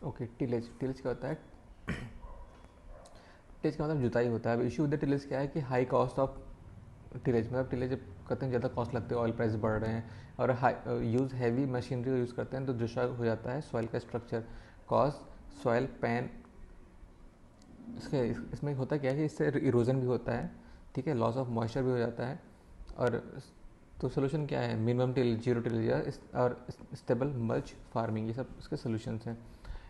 Okay, tillage tillage क्या होता है? टिलेज का मतलब जुताई होता है। अब इशू विद टिलेज क्या है कि हाई कॉस्ट ऑफ टिलेज, मतलब टिलेज जब करते हैं ज़्यादा कॉस्ट लगते हैं, ऑयल प्राइस बढ़ रहे हैं और यूज़ हैवी मशीनरी यूज़ करते हैं, तो डिस्ट्रॉय हो जाता है सॉइल का स्ट्रक्चर, कॉज सॉइल पैन। इसमें होता क्या है कि इससे इरोजन भी होता है, ठीक है, लॉस ऑफ मॉइस्चर भी हो जाता है। और तो सोल्यूशन क्या है? मिनिमम टिल, जीरो टिल और स्टेबल मल्च फार्मिंग, ये सब इसके सोल्यूशंस हैं।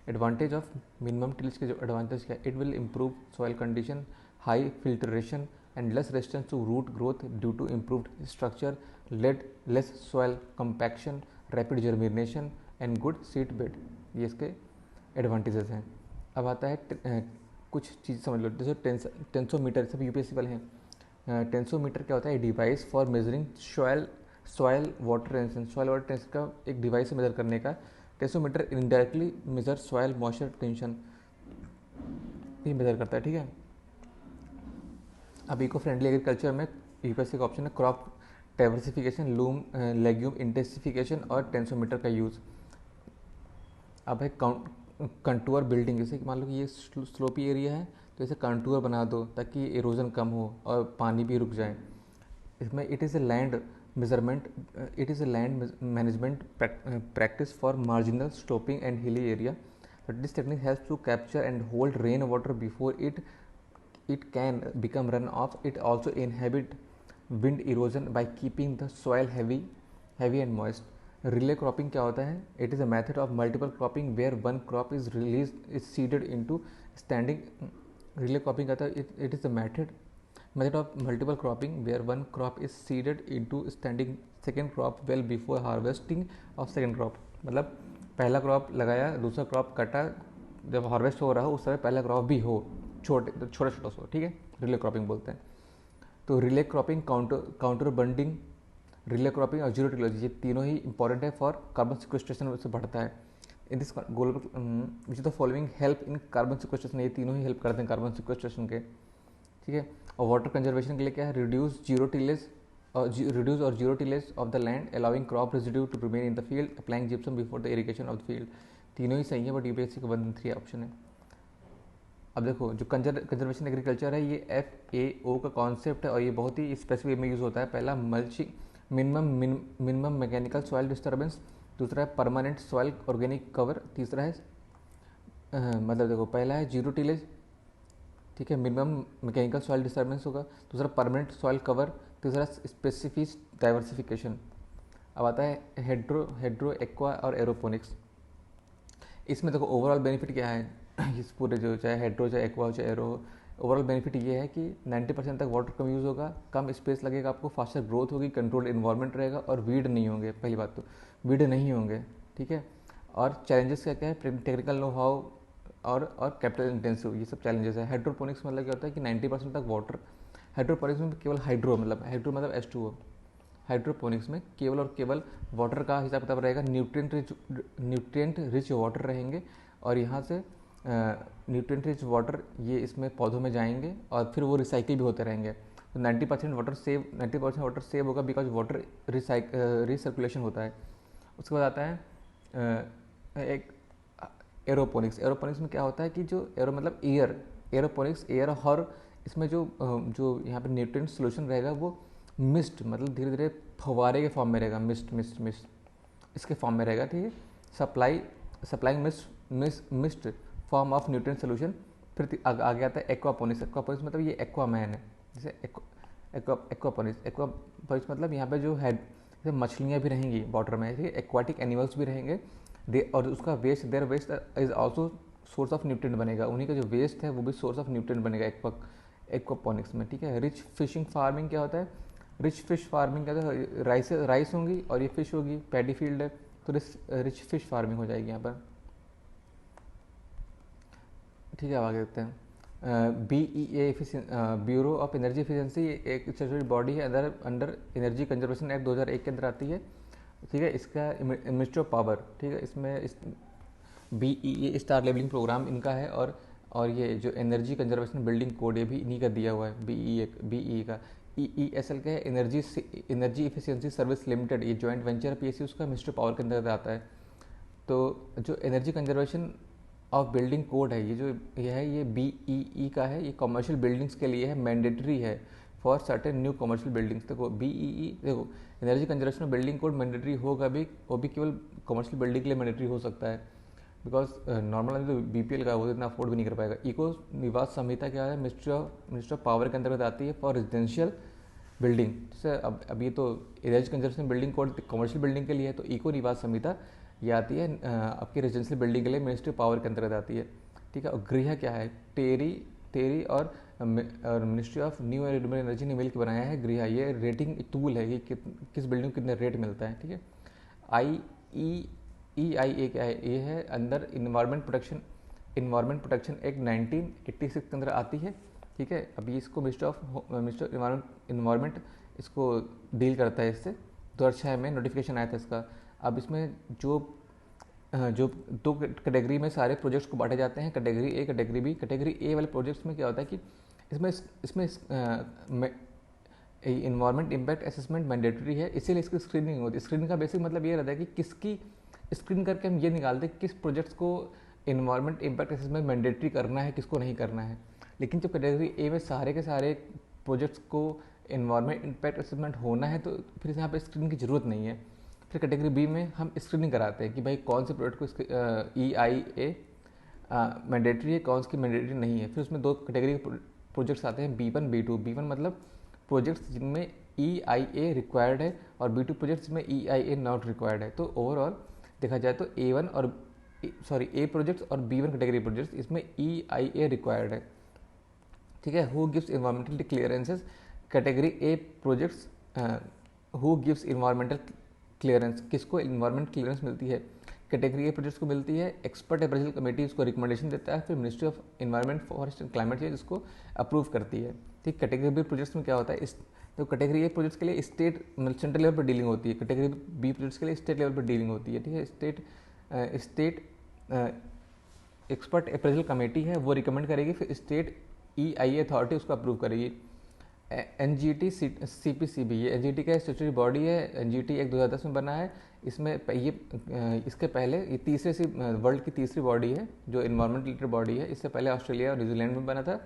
एडवांटेज ऑफ मिनिमम टिल्स के जो एडवांटेज क्या है? It will improve soil condition, high filtration and less resistance to root growth due to improved structure, led less soil compaction, rapid germination and good seed bed. ये इसके advantages हैं। अब आता है कुछ चीज़ समझ लो, जैसे टेंसोमीटर, सब यूपीएससी वाले हैं। टेंसोमीटर क्या होता है? Device for measuring soil water tension. Soil water tension का एक डिवाइस है मेजर करने का। Tensiometer indirectly measure soil moisture tension, ये मेजर करता है, ठीक है। अब इको फ्रेंडली एग्रीकल्चर में यूपीएससी का ऑप्शन है crop diversification, loom legume intensification और टेंसोमीटर का यूज़। अब है कंटूर बिल्डिंग, जैसे कि मान लो कि ये स्लोपी एरिया है तो इसे कंटूर बना दो ताकि इरोजन कम हो और पानी भी रुक जाए। इसमें it is a land measurement, it is a land management practice for marginal sloping and hilly area. But this technique helps to capture and hold rain water before it can become runoff. It also inhibit wind erosion by keeping the soil heavy and moist. Relay cropping क्या होता है? It is a method of multiple cropping where one crop is seeded into standing. Relay cropping कहता है it is a method of multiple cropping where one crop is seeded into standing second crop well before harvesting of second crop. मतलब पहला crop लगाया, दूसरा crop कटा, जब harvest हो रहा हो उस समय पहला क्रॉप भी हो, छोटा छोटा सो, ठीक है, रिले क्रॉपिंग बोलते हैं। तो relay cropping, counter bunding, relay cropping और जीरो टिलेज, ये तीनों ही इंपॉर्टेंट है फॉर कार्बन सिक्वेस्ट्रेशन से बढ़ता है। In this global which is the following help in carbon sequestration, ये तीनों ही हेल्प करते हैं कार्बन सिक्वेस्ट्रेशन के, ठीक है। और वाटर कंजर्वेशन के लिए क्या है? रिड्यूस और zero tillage of the land, allowing crop residue to remain in the field, applying gypsum before the irrigation of the field. तीनों ही सही है, बट यूपीएससी का 1 and 3 ऑप्शन है। अब देखो, जो कंजर्वेशन एग्रीकल्चर है, ये FAO का कॉन्सेप्ट है और ये बहुत ही स्पेसिफिक में यूज़ होता है। पहला mulching, minimum mechanical soil disturbance, दूसरा है परमानेंट सॉइल ऑर्गेनिक कवर, तीसरा है मतलब देखो, पहला है जीरो टिलेज, ठीक है, मिनिमम मैकेनिकल सॉइल डिस्टर्बेंस होगा, दूसरा परमानेंट सॉइल कवर, तीसरा स्पेसिफिक डाइवर्सिफिकेशन। अब आता है हेड्रो एक्वा और एरोपोनिक्स। इसमें देखो ओवरऑल बेनिफिट क्या है इस पूरे, जो चाहे हेड्रो चाहे एक्वा हो चाहे एरो, ओवरऑल बेनिफिट ये है कि 90% तक वाटर कम यूज़ होगा, कम स्पेस लगेगा आपको, फास्टर ग्रोथ होगी, कंट्रोल्ड इन्वायरमेंट रहेगा और वीड नहीं होंगे। पहली बात तो वीड नहीं होंगे, ठीक है। और चैलेंजेस क्या क्या है? टेक्निकल नो हाउ और कैपिटल इंटेंसिव, ये सब चैलेंजेस है। हाइड्रोपोनिक्स मतलब क्या होता है कि 90% तक वाटर, हाइड्रोपोनिक्स में केवल हाइड्रो मतलब H2O, हाइड्रोपोनिक्स में केवल और केवल वाटर का हिसाब किताब रहेगा, न्यूट्रिएंट रिच वाटर रहेंगे और यहाँ से न्यूट्रिएंट रिच वाटर ये इसमें पौधों में जाएंगे और फिर वो रिसाइकिल भी होते रहेंगे। तो 90% वाटर सेव होगा बिकॉज वाटर रिसर्कुलेशन होता है। उसके बाद आता है एक एरोपोनिक्स में क्या होता है कि जो एरो मतलब एरोपोनिक्स एयर, और इसमें जो यहाँ पे न्यूट्रिएंट सोल्यूशन रहेगा वो मिस्ट, मतलब धीरे धीरे फवारे के फॉर्म में रहेगा, मिस्ट इसके फॉर्म में रहेगा, ठीक है। Supplying mist form of nutrient solution. फिर आगे आता है एक्वापोनिक्स मतलब ये एक्वामैन है, जैसे एक्वापोनिक्स मतलब यहाँ पे जो है जैसे मछलियाँ भी रहेंगी वाटर में, ठीक है, एक्वाटिक एनिमल्स भी रहेंगे, और उसका their waste is also source of nutrient बनेगा, उन्हीं का जो वेस्ट है वो भी सोर्स ऑफ न्यूट्रिएंट बनेगा एक्वापोनिक्स में, ठीक है। रिच फिशिंग फार्मिंग क्या होता है? रिच फिश फार्मिंग का तो राइस होंगी और ये फिश होगी, पैडी फील्ड है तो रिच फिश फार्मिंग हो जाएगी यहाँ पर, ठीक है। अब आगे देखते हैं। BEA bureau of energy efficiency एक स्टेटरी बॉडी है, अंडर एनर्जी कंजर्वेशन एक्ट 2001 के अंदर आती है, ठीक है। इसका मिनिस्ट्री ऑफ पावर, ठीक है, इसमें BEA स्टार लेबलिंग प्रोग्राम इनका है और ये जो एनर्जी कंजर्वेशन बिल्डिंग कोड ये भी इन्हीं का दिया हुआ है, BEA का। EESL का है एनर्जी एफिशिएंसी सर्विस लिमिटेड, ये जॉइंट वेंचर PSC उसका मिनिस्ट्री ऑफ पावर के अंदर आता है। तो जो energy conservation of building code है, ये BEE का है, ये कमर्शियल बिल्डिंग्स के लिए है, मैंडेटरी है for certain new commercial buildings. देखो BEE, देखो energy conservation building code mandatory होगा भी, वो भी केवल कमर्शियल बिल्डिंग के लिए मैंडेटरी हो सकता है, बिकॉज नॉर्मल आदमी तो BPL का वो इतना अफोर्ड भी नहीं कर पाएगा। इको निवास संहिता क्या है, मिनिस्ट्री ऑफ पावर के अंतर्गत आती है फॉर रेजिडेंशियल बिल्डिंग। जैसे अब ये तो energy conservation building code commercial building के लिए है, तो इको निवास संहिता ये आती है आपकी रेजिडेंशियल बिल्डिंग के लिए, मिनिस्ट्री ऑफ पावर के अंतर्गत आती है, ठीक है। और गृह क्या है, टेरी और ministry of new and renewable energy ने मिलकर बनाया है गृह। ये रेटिंग टूल है कि किस बिल्डिंग को कितने रेट मिलता है, ठीक है। EIA क्या है, ये है अंदर इन्वायरमेंट प्रोटेक्शन एक्ट 1986 के अंदर आती है, ठीक है। अभी इसको मिनिस्टर ऑफ इन्वायरमेंट इसको डील करता है, इससे 2006 में नोटिफिकेशन आया था इसका। अब इसमें जो दो कैटेगरी में सारे प्रोजेक्ट्स को बांटे जाते हैं, category A, category B. Category A वाले प्रोजेक्ट्स में क्या होता है कि इसमें इन्वायरमेंट इम्पैक्ट असेसमेंट मैंडेटरी है, इसीलिए इसकी स्क्रीनिंग होती है। स्क्रीनिंग का बेसिक मतलब ये रहता है कि किसकी स्क्रीन करके हम ये निकालते हैं किस प्रोजेक्ट्स को इन्वायरमेंट इम्पैक्ट असेसमेंट मैंडेटरी करना है, किसको नहीं करना है। लेकिन जब कैटेगरी ए में सारे के सारे प्रोजेक्ट्स को इन्वायरमेंट इम्पैक्ट असेसमेंट होना है, तो फिर यहाँ पे स्क्रीनिंग की ज़रूरत नहीं है। फिर कैटेगरी बी में हम स्क्रीनिंग कराते हैं कि भाई कौन से प्रोजेक्ट को EIA मैंडेटरी है, कौन सी मैंडेटरी नहीं है। फिर उसमें दो कैटेगरी के प्रोजेक्ट्स आते हैं, B1 B2। B1 मतलब प्रोजेक्ट्स जिनमें EIA रिक्वायर्ड है, और B2 प्रोजेक्ट्स में EIA नॉट रिक्वायर्ड है। तो ओवरऑल देखा जाए तो A प्रोजेक्ट्स और B1 कैटेगरी प्रोजेक्ट्स, इसमें EIA रिक्वायर्ड है, ठीक है। Who gives environmental clearances, category A projects who gives environmental clearance, किसको इन्वायरमेंट क्लियरेंस मिलती है, कैटेगरी ए प्रोजेक्ट्स को मिलती है। एक्सपर्ट अप्रेजल कमेटी उसको रिकमेंडेशन देता है, फिर ministry of environment forest and climate change इसको अप्रूव करती है, ठीक। कैटेगरी बी प्रोजेक्ट्स में क्या होता है, तो कैटेगरी ए प्रोजेक्ट्स के लिए सेंट्रल लेवल पर डीलिंग होती है, कैटेगरी बी प्रोजेक्ट्स के लिए स्टेट लेवल पर डीलिंग होती है, ठीक है। स्टेट एक्सपर्ट अप्रेजल कमेटी है, वो रिकमेंड करेगी, फिर स्टेट EIA अथॉरिटी उसको अप्रूव करेगी। NGT CPCB, ये NGT का स्टैट्यूटरी बॉडी है, NGT एक 2010 में बना है। इसमें इसके पहले ये वर्ल्ड की तीसरी बॉडी है जो इन्वायरमेंट रिलेटेड बॉडी है। इससे पहले ऑस्ट्रेलिया और न्यूजीलैंड में बना था।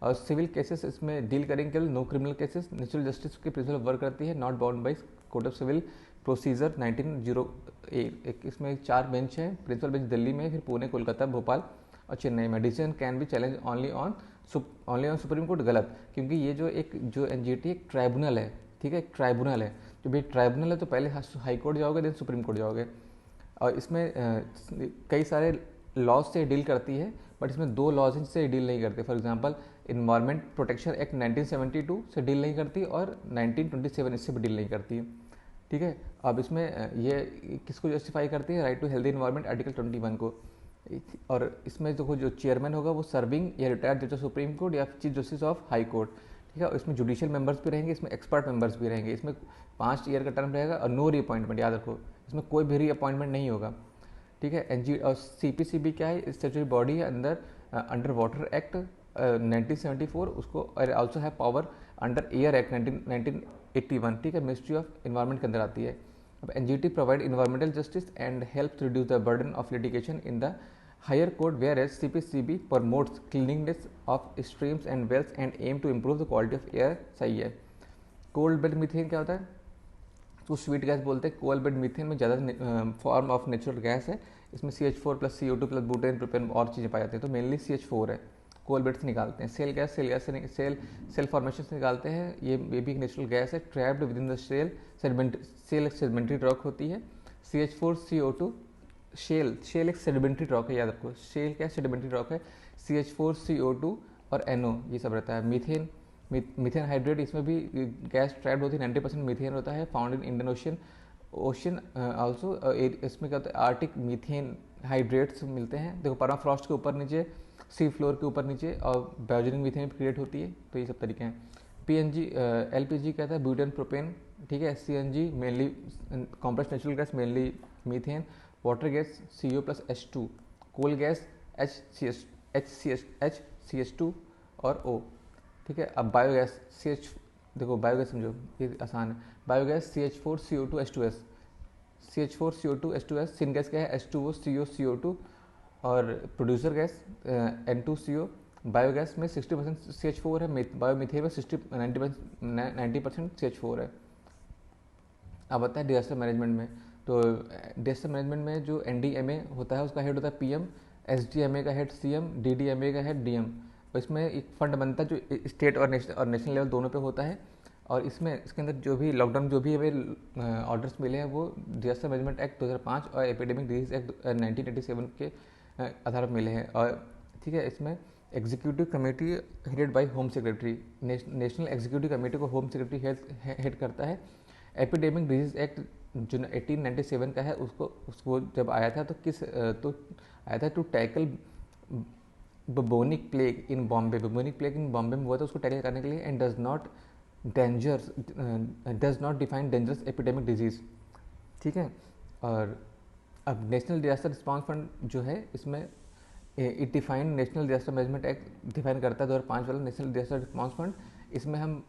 और सिविल केसेस इसमें डील करेंगे केवल, no criminal cases, natural justice के प्रिंसिपल वर्क करती है, not bound by code of civil procedure 1901। इसमें 4 बेंच हैं, प्रिंसिपल बेंच दिल्ली में, फिर पुणे, कोलकाता, भोपाल और चेन्नई में। Decision can be challenge only on supreme court. गलत, क्योंकि ये जो NGT एक ट्राइब्यूनल है, ठीक है, एक ट्राइब्यूनल है। जब भाई ट्राइब्यूनल है तो पहले हाई कोर्ट जाओगे, देन सुप्रीम कोर्ट जाओगे। और इसमें कई सारे लॉज से डील करती है, बट इसमें 2 लॉज से डील नहीं करते। For example environment protection act 1972 से डील नहीं करती, और 1927 इससे भी डील नहीं करती है, ठीक है। अब इसमें ये किसको जस्टिफाई करती है, right to healthy environment article 21 को। और इसमें देखो जो चेयरमैन होगा वो सर्विंग या रिटायर्ड जज ऑफ सुप्रीम कोर्ट या chief justice of high court, ठीक है। इसमें जुडिशियल मेंबर्स भी रहेंगे, इसमें एक्सपर्ट मेंबर्स भी रहेंगे। इसमें 5 ईयर का टर्म रहेगा, और नो रीअपॉइंटमेंट, याद रखो, इसमें कोई भी रीअपॉइंटमेंट नहीं होगा, ठीक है। और CPCB क्या है, स्टैट्यूटरी बॉडी है अंडर वाटर एक्ट 1974, उसको ऑल्सो है पावर अंडर एयर एक्ट 1981, ठीक है, मिनिस्ट्री ऑफ इन्वायरमेंट के अंदर आती है। अब NGT provide environmental justice and help to reduce the burden of litigation in the higher court, whereas CPCB promotes cleanliness of streams and wells and aim to improve the quality of air। सही है। Cold bed methane क्या होता है, तो sweet gas बोलते हैं। Cold bed methane में ज़्यादा फॉर्म ऑफ नेचुरल गैस है, इसमें CH4 + CO2 + बुटेन, प्रोपेन और चीज़ें पाई जाती हैं, तो मेनली CH4 है, कोल बेड से निकालते हैं। सेल फॉर्मेशन से निकालते हैं, ये भी एक नेचुरल गैस है, trapped within the shale sedimentary rock होती है। CH4CO2 शेल एक सेडिमेंट्री रॉक है, याद रखो, शेल क्या सेडिमेंट्री रॉक है। CH4CO2 और NO ये सब रहता है। मीथेन हाइड्रेट, इसमें भी गैस ट्रैप्ड होती है, 90% मीथेन होता है, found in Indian ocean also. इसमें क्या होता है, आर्टिक मीथेन हाइड्रेट्स मिलते हैं, देखो परमाफ्रॉस्ट के ऊपर नीचे, सी फ्लोर के ऊपर नीचे, और बायोजेनिक मीथेन भी क्रिएट होती है, तो ये सब तरीके हैं। PNG LPG कहता है ब्यूटेन प्रोपेन, ठीक है। CNG mainly compressed natural gas, mainly methane. Water gas CO + H2, coal gas HCH2 और O, ठीक है। अब बायोगैस देखो बायोगैस समझो, ये आसान है। Biogas CH4CO2 H2S, CH4CO2 H2S। Syngas क्या है, H2O CO CO2 और प्रोड्यूसर गैस N2CO, बायोगैस में 60% CH4 है, बायोमीथेन में 90% CH4 है। अब आता है डिजास्टर मैनेजमेंट में। तो डिजास्टर मैनेजमेंट में जो NDMA होता है उसका हेड होता है PM, SDMA का हेड CM, DDMA का हेड DM। और इसमें एक फंड बनता है जो स्टेट और नेशनल लेवल दोनों पे होता है। और इसमें इसके अंदर जो भी लॉकडाउन जो भी हमें ऑर्डर्स मिले हैं वो डिजास्टर मैनेजमेंट एक्ट 2005 और एपिडेमिक डिजीज एक्ट 1987 के आधार पर मिले हैं। और ठीक है, इसमें executive committee headed by home secretary, national executive committee को होम सेक्रेटरी हेड करता है। एपिडेमिक डिजीज एक्ट जो 1897 का है उसको जब आया था तो आया था to tackle bubonic plague in Bombay. Bubonic plague in Bombay में हुआ था, उसको टैकल करने के लिए। And does not define dangerous epidemic disease. ठीक है। और अब नेशनल डिजास्टर रिस्पॉन्स फंड जो है इसमें it define national disaster management act define करता है 2005 वाला नेशनल डिजास्टर रिस्पॉन्स फंड। इसमें हम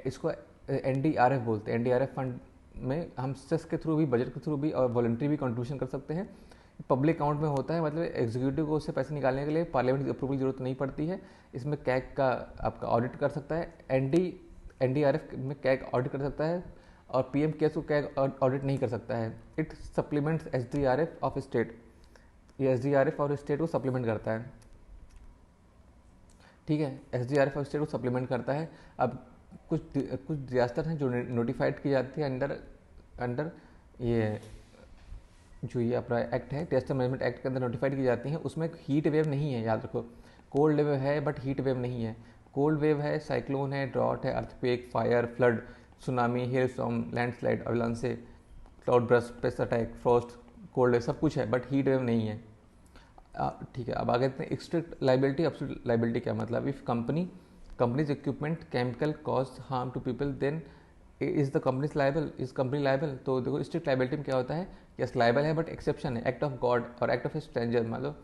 इसको NDRF बोलते हैं। NDRF फंड में हम सेस के थ्रू भी, बजट के थ्रू भी और वॉलंटरी भी कंट्रीब्यूशन कर सकते हैं। पब्लिक अकाउंट में होता है, मतलब एग्जीक्यूटिव को उससे पैसे निकालने के लिए पार्लियामेंट की अप्रूवल की जरूरत नहीं पड़ती है। इसमें कैग का आपका ऑडिट कर सकता है। NDRF में कैग ऑडिट कर सकता है और PM केयर्स को कैग ऑडिट नहीं कर सकता है। It supplements SDRF of state. ये SDRF और स्टेट को सप्लीमेंट करता है। ठीक है, SDRF और स्टेट को सप्लीमेंट करता है। अब कुछ डिजास्टर हैं जो नोटिफाइड की जाती है अंडर ये जो ये अपना एक्ट है, डिजास्टर मैनेजमेंट एक्ट के अंदर नोटिफाइड की जाती हैं। उसमें हीट वेव नहीं है, याद रखो। कोल्ड वेव है बट हीट वेव नहीं है। कोल्ड वेव है, साइक्लोन है, ड्रॉट है, earthquake, fire, flood, tsunami, hail storm, landslide, avalanche, cloud burst, pest attack, frost, cold wave सब कुछ है बट हीट वेव नहीं है। ठीक है, अब आगे देखते हैं स्ट्रिक्ट लाइबिलिटी। एब्सोल्यूट लाइबिलिटी क्या मतलब? If companies equipment chemical cause harm to people then is the companies liable, is company liable. तो देखो स्ट्रिक्ट लाइबिलिटी में क्या होता है, यस लाइबल है बट एक्सेप्शन है, एक्ट ऑफ गॉड और एक्ट ऑफ स्ट्रेंजर। मतलब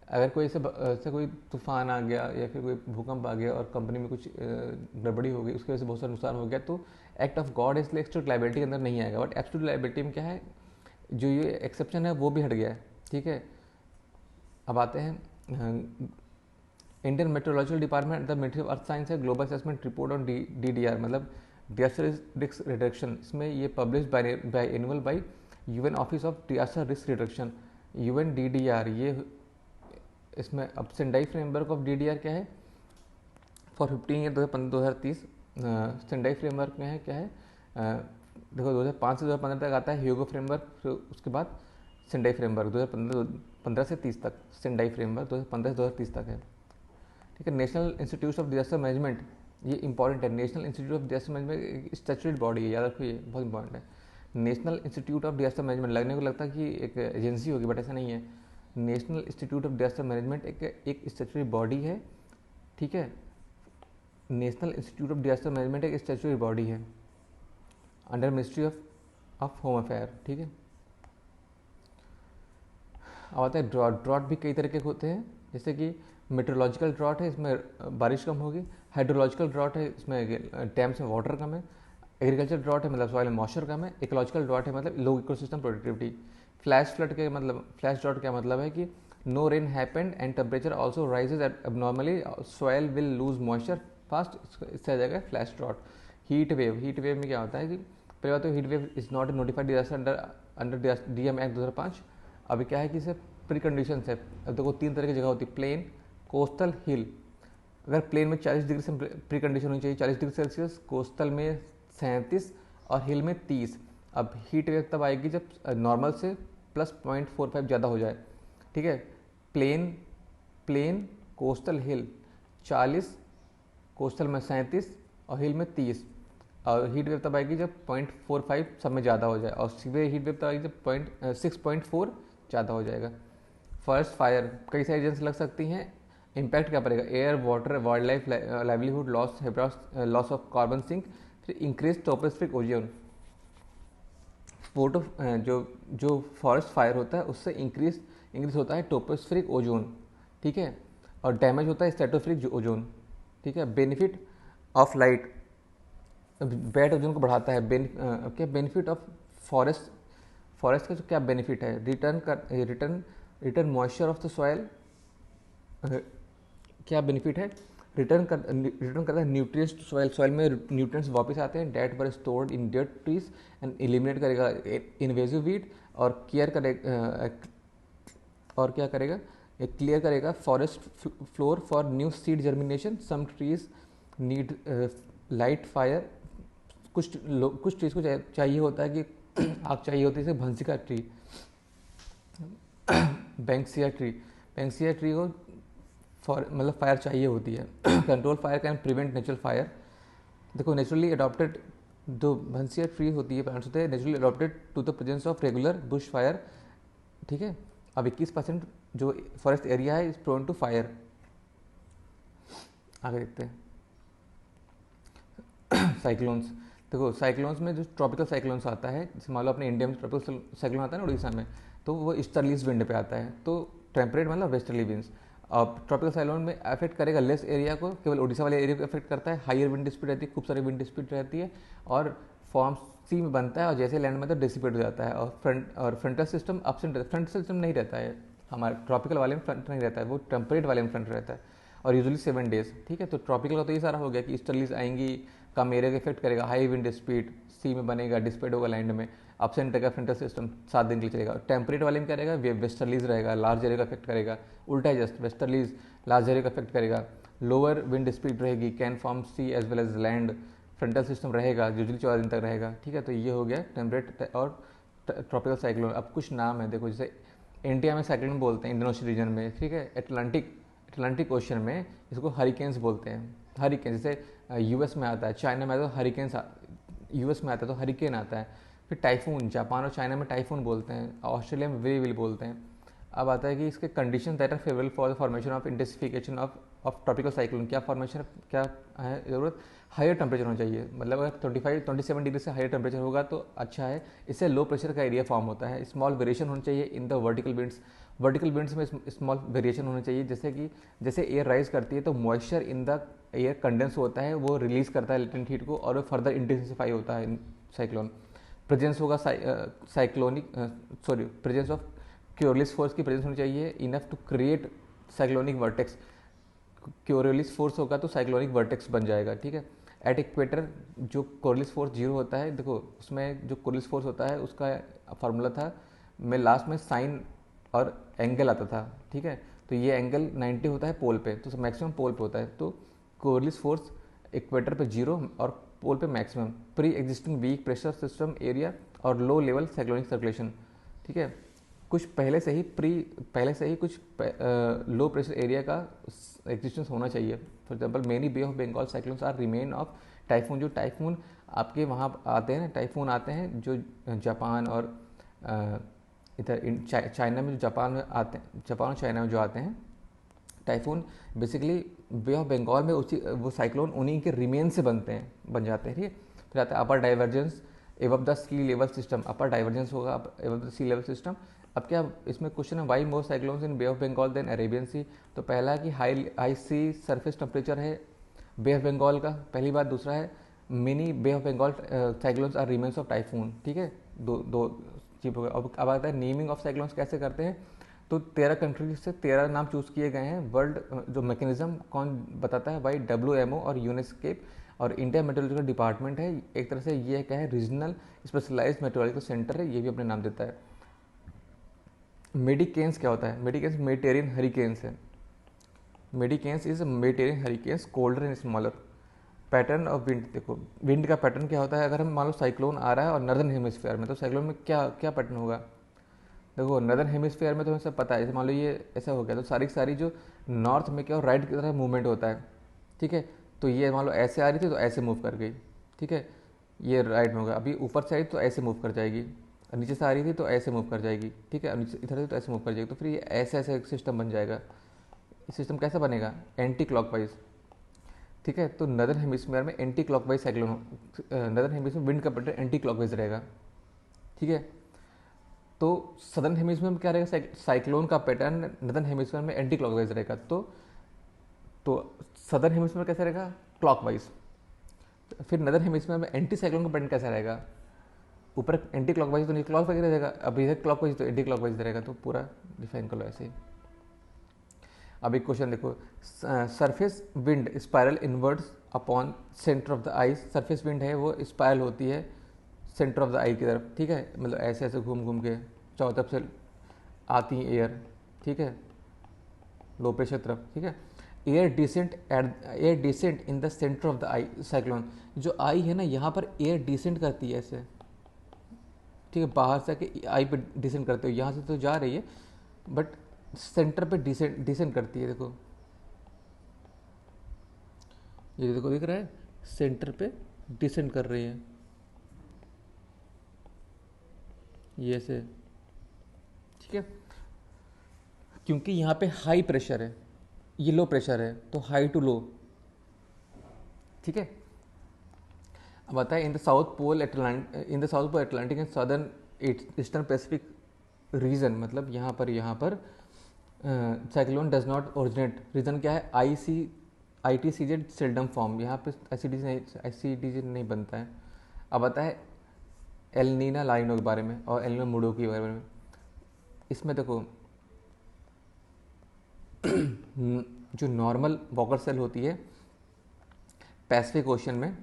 अगर कोई ऐसे कोई तूफान आ गया या फिर कोई भूकंप आ गया और कंपनी में कुछ गड़बड़ी हो गई, उसकी वजह से बहुत सारा नुकसान हो गया, तो एक्ट ऑफ गॉड है, इसलिए स्ट्रिक्ट लाइबिलिटी के अंदर नहीं आएगा। बट एब्सोल्यूट लाइबिलिटी में क्या है, जो ये एक्सेप्शन है वो भी हट गया है। ठीक है, अब आते हैं Indian meteorological department, the ministry of earth science है, global assessment report on DDR मतलब डिजास्टर रिस्क रिडक्शन। इसमें ये publish by annual by UN office of disaster risk reduction, UNDDR। ये इसमें अब सेंडाई फ्रेमवर्क ऑफ DDR क्या है for 15 year 2015-2030। Sendai framework में है क्या है, देखो 2005 से 2015 तक आता है ह्यूगो फ्रेमवर्क, फिर उसके बाद सेंडाई फ्रेमवर्क 2015 से 30 तक। सेंडाई फ्रेमवर्क 2015 से 2030 तक है। ठीक है, national institute of disaster management, ये इंपॉर्टेंट है। National institute of disaster management एक स्टैट्यूटरी बॉडी है, याद रखो ये बहुत इंपॉर्टेंट है। National institute of disaster management लगने को लगता है कि एक एजेंसी होगी बट ऐसा नहीं है। National institute of disaster management एक स्टैट्यूटरी बॉडी है। ठीक है, national institute of disaster management एक स्टैट्यूटरी बॉडी है under ministry of home affair. ठीक है, अब आता है ड्रॉट। ड्रॉट भी कई तरह के होते हैं, जैसे कि मेट्रोलॉजिकल ड्रॉट है, इसमें बारिश कम होगी। हाइड्रोलॉजिकल ड्रॉट है, इसमें डैम्स में वाटर कम है। एग्रीकल्चर ड्रॉट है, मतलब सॉइल में मॉइस्चर कम है। इकोलॉजिकल ड्रॉट है, मतलब low ecosystem productivity. Flash flood के मतलब, फ्लैश ड्रॉट क्या मतलब है कि no rain happened and temperature also rises abnormally, soil will lose moisture fast, इससे आ जाएगा फ्लैश ड्रॉट। हीट वेव में क्या होता है कि पहले बात तो heat wave is not a notified disaster under DM act 2005। अभी क्या है कि इसे प्री कंडीशन है। अब देखो 3 तरह की जगह होती है, प्लेन, कोस्टल, हिल। अगर प्लेन में 40 डिग्री से प्री कंडीशन होनी चाहिए, 40 डिग्री सेल्सियस, कोस्टल में 37 और हिल में 30। अब हीट वेव तब आएगी जब नॉर्मल से +0.45 ज़्यादा हो जाए। ठीक है, प्लेन, कोस्टल, हिल 40, कोस्टल में 37 और हिल में 30। और हीट वेव तब आएगी जब 0.45 सब में ज़्यादा हो जाए, और सीवियर हीट वेव तब आएगी जब 6.4 ज़्यादा हो जाएगा। फॉरेस्ट फायर कई सारी रीजन लग सकती हैं। इम्पैक्ट क्या पड़ेगा, air, water, wild life, livelihood, loss of carbon sink, फिर इंक्रीज टोपोस्फेरिक ओजोन। फोटो जो फॉरेस्ट फायर होता है उससे इंक्रीज होता है टोपोस्फेरिक ओजोन। ठीक है, और डैमेज होता है स्ट्रेटोस्फेरिक ओजोन। ठीक है, benefit of light, bad ozone को बढ़ाता है। क्या बेनिफिट ऑफ फॉरेस्ट का जो क्या बेनिफिट है, return return moisture of the soil, क्या बेनिफिट है, रिटर्न करता है न्यूट्रिएंट्स टू सॉइल, सॉइल में न्यूट्रिएंट्स वापस आते हैं that were stored in dead trees and eliminate करेगा इन्वेजिव वीड, और केयर करेगा, और क्या करेगा, क्लियर करेगा forest floor for new seed germination. Some trees need light fire, कुछ ट्रीज को चाहिए होता है कि आग चाहिए होती है, जैसे भंसिका ट्री, बैंक्सिया ट्री को मतलब फायर चाहिए होती है। Control fire can prevent natural fire. देखो नेचुरली अडॉप्टेड जो भंसिया ट्री होती है, प्लांट्स होते हैं, naturally adopted to the presence of regular bush fire, ठीक है। अब 21% जो फॉरेस्ट एरिया है इज प्रोन टू फायर। आगे देखते हैं साइक्लोन्स। देखो साइक्लोन्स में जो ट्रॉपिकल साइक्लोन्स आता है, जैसे मान लो अपने इंडिया में ट्रॉपिकल साइक्लोन आता है ना उड़ीसा में, तो वो ईस्टर्लीज विंड पे आता है, तो टेम्परेट मतलब वेस्टर्ली विंड्स। अब ट्रॉपिकल साइक्लोन में अफेक्ट करेगा लेस एरिया को, केवल उड़ीसा वाले एरिया को अफेक्ट करता है, हाइयर विंड स्पीड रहती है, खूब सारी विंड स्पीड रहती है, और फॉर्म सी में बनता है, और जैसे लैंड में तो डिसिपेट हो जाता है। और फ्रंटल सिस्टम अपसेंट रहता है, फ्रंट सिस्टम नहीं रहता है हमारे ट्रॉपिकल वाले में, फ्रंट नहीं रहता है, वो टेम्परेट वाले में फ्रंट रहता है, और यूजुअली 7 days, ठीक है। तो ट्रॉपिकल का तो ये सारा हो गया कि ईस्टर्लीज आएंगी, कम एरिया को इफेक्ट करेगा, हाई विंड स्पीड, सी में बनेगा, डिस्पेड होगा लैंड में, अपसेंट रहेगा फ्रंटल सिस्टम, 7 दिन के लिए चलेगा। टेम्परेट वाले में क्या रहेगा, वेस्टर्लीज रहेगा, लार्ज एरिया को अफेक्ट करेगा, उल्टा है जस्ट, वेस्टर्लीज लार्ज एरिया को अफेक्ट करेगा, लोअर विंड स्पीड रहेगी, can form sea as well as land, frontal system रहेगा, यूजुअली 14 दिन तक रहेगा, ठीक है। तो ये हो गया टेम्परेट और ट्रॉपिकल साइक्लोन। अब कुछ नाम है देखो, जैसे इंडिया में साइक्लोन बोलते हैं, इंडियन ओशन रीजन में, ठीक है। अटलांटिक ओशन में इसको हरिकेन्स बोलते हैं, हरिकेन। जैसे यूएस में आता है, चाइना में आता है तो हरिकेन्स, यूएस में आता है तो हरिकेन आता है। फिर टाइफून, जापान और चाइना में टाइफून बोलते हैं, ऑस्ट्रेलिया में वेरी विल बोलते हैं। अब आता है कि इसके condition that are favourable for the formation of intensification of tropical cyclone. क्या फॉर्मेशन, क्या है ज़रूरत, हायर टेम्परेचर होना चाहिए, मतलब अगर 27 डिग्री से हायर टेम्परेचर होगा तो अच्छा है, इससे लो प्रेशर का एरिया फॉर्म होता है। स्मॉल वेरिएशन होनी चाहिए इन द वर्टिकल विंड्स में स्मॉल वेरिएशन होना चाहिए, जैसे कि जैसे एयर राइज करती है तो moisture in the air condense होता है, वो रिलीज करता है लेटेंट हीट को, और वो फर्दर इंटेंसिफाई होता है साइक्लोन। प्रेजेंस होगा प्रेजेंस ऑफ क्योरलिस फोर्स की प्रेजेंस होनी चाहिए, enough to create cyclonic vortex. Coriolis force होगा तो साइक्लोनिक वर्टेक्स बन जाएगा, ठीक है। एट इक्वेटर जो कोरलिस फोर्स 0 होता है, देखो उसमें जो कोरलिस फोर्स होता है उसका फार्मूला था, मैं लास्ट में साइन और एंगल आता था, ठीक है। तो ये एंगल 90 होता है पोल पे, तो मैक्सिमम पोल पे होता है, तो कोरलिस फोर्स इक्वेटर पे 0 और पोल पे maximum. Pre existing weak pressure system area और लो लेवल साइक्लोनिक सर्कुलेशन, ठीक है। कुछ पहले से ही कुछ लो प्रेशर एरिया का एग्जिस्टेंस होना चाहिए। For example many Bay of Bengal cyclones are remain of typhoon. जो टाइफून आपके वहाँ आते हैं ना, टाइफून आते हैं जो जापान और इधर चाइना में, जो जापान और चाइना में जो आते हैं typhoon, basically Bay of Bengal में वो साइक्लोन उन्हीं के रिमेन से बन जाते हैं, ठीक है। फिर आता है upper divergence above the sea level system, upper divergence होगा above the sea level system. अब क्या इसमें क्वेश्चन है, why more cyclones in Bay of Bengal than Arabian Sea. तो पहला है कि हाई सी सरफेस टेम्परेचर है बे ऑफ बंगाल का, पहली बात। दूसरा है many Bay of Bengal cyclones are remains of typhoon, ठीक है। दो चीज हो गया। अब आता है नेमिंग ऑफ साइक्लोन्स कैसे करते हैं, तो 13 कंट्री से 13 नाम चूज किए गए हैं। वर्ल्ड जो मैकेनिज्म कौन बताता है, भाई WMO और यूनेस्केप और इंडिया मेट्रोलॉजिकल डिपार्टमेंट है। एक तरह से ये क्या है, रीजनल स्पेशलाइज्ड मेट्रोलॉजिकल सेंटर है, ये भी अपने नाम देता है। मेडिकेन्स क्या होता है, मेडिकेन्स मेडिटेरियन हरिकेन्स है। Medicanes is Mediterranean hurricanes, colder and smaller. Pattern of wind, देखो विंड का पैटर्न क्या होता है, अगर हम मान लो साइक्लोन आ रहा है और नॉर्दर्न हेमिस्फीयर में, तो साइक्लोन में क्या क्या पैटर्न होगा। देखो नॉर्दर्न हेमिस्फीयर में तो हमें सब पता है, जैसे मान लो ये ऐसा हो गया तो सारी सारी जो नॉर्थ में क्या और राइट की तरफ मूवमेंट होता है, ठीक है। तो ये मान लो ऐसे आ रही थी तो ऐसे मूव कर गई, ठीक है, ये राइट में होगा। अभी ऊपर से आई तो ऐसे मूव कर जाएगी, नीचे से आ रही थी तो ऐसे मूव कर जाएगी, ठीक है, इधर से तो ऐसे मूव कर जाएगी। तो फिर ये ऐसे ऐसे सिस्टम बन जाएगा। सिस्टम कैसा बनेगा, एंटी क्लॉकवाइज, ठीक है। तो नदर्न हेमिस्फीयर में anti clockwise cyclone, northern hemisphere wind का पैटर्न एंटी क्लॉकवाइज रहेगा, ठीक है। तो सदर्न हेमिस्फीयर में क्या रहेगा, साइक्लोन का पैटर्न नदर्न हेमिस्फीयर में एंटी क्लॉकवाइज रहेगा। तो सदर्न हेमिस्फीयर कैसा रहेगा, क्लॉकवाइज। फिर नदर्न हेमिस्फीयर में एंटी साइक्लोन का पैटर्न कैसा रहेगा, ऊपर एंटी क्लॉकवाइज तो नहीं क्लॉकवाइज रहेगा, अब इधर क्लॉकवाइज तो एंटी क्लॉकवाइज रहेगा, तो पूरा डिफाइन कर लो ऐसे ही। अब एक क्वेश्चन देखो, surface wind spiral inwards upon centre of the I. Surface wind है वो स्पायरल होती है सेंटर ऑफ द आई की तरफ, ठीक है, मतलब ऐसे ऐसे घूम घूम के चारों तरफ से आती है एयर, ठीक है, लो प्रेशर तरफ, ठीक है। Air descent in the centre of the eye cyclone. जो आई है ना यहाँ पर एयर डिसेंट करती है ऐसे, ठीक है, बाहर से आके आई पे डिसेंट करते हो, यहाँ से तो जा रही है बट सेंटर पे डिसेंट करती है। देखो ये देखो, दिख रहा है, सेंटर पे डिसेंट कर रही है ये से, ठीक है, क्योंकि यहाँ पे हाई प्रेशर है, ये लो प्रेशर है, तो हाई टू लो, ठीक है। अब बताए in the South Pole Atlantic and southern eastern Pacific region, मतलब यहाँ पर cyclone does not originate. Region क्या है, ITCZ सेल्डम फॉर्म, यहाँ पे ICTZ नहीं बनता है। अब आता है एल नीना लाइनो के बारे में और एल नीनो मुडो के बारे में। इसमें देखो जो नॉर्मल वॉकर सेल होती है पैसिफिक ओशन में,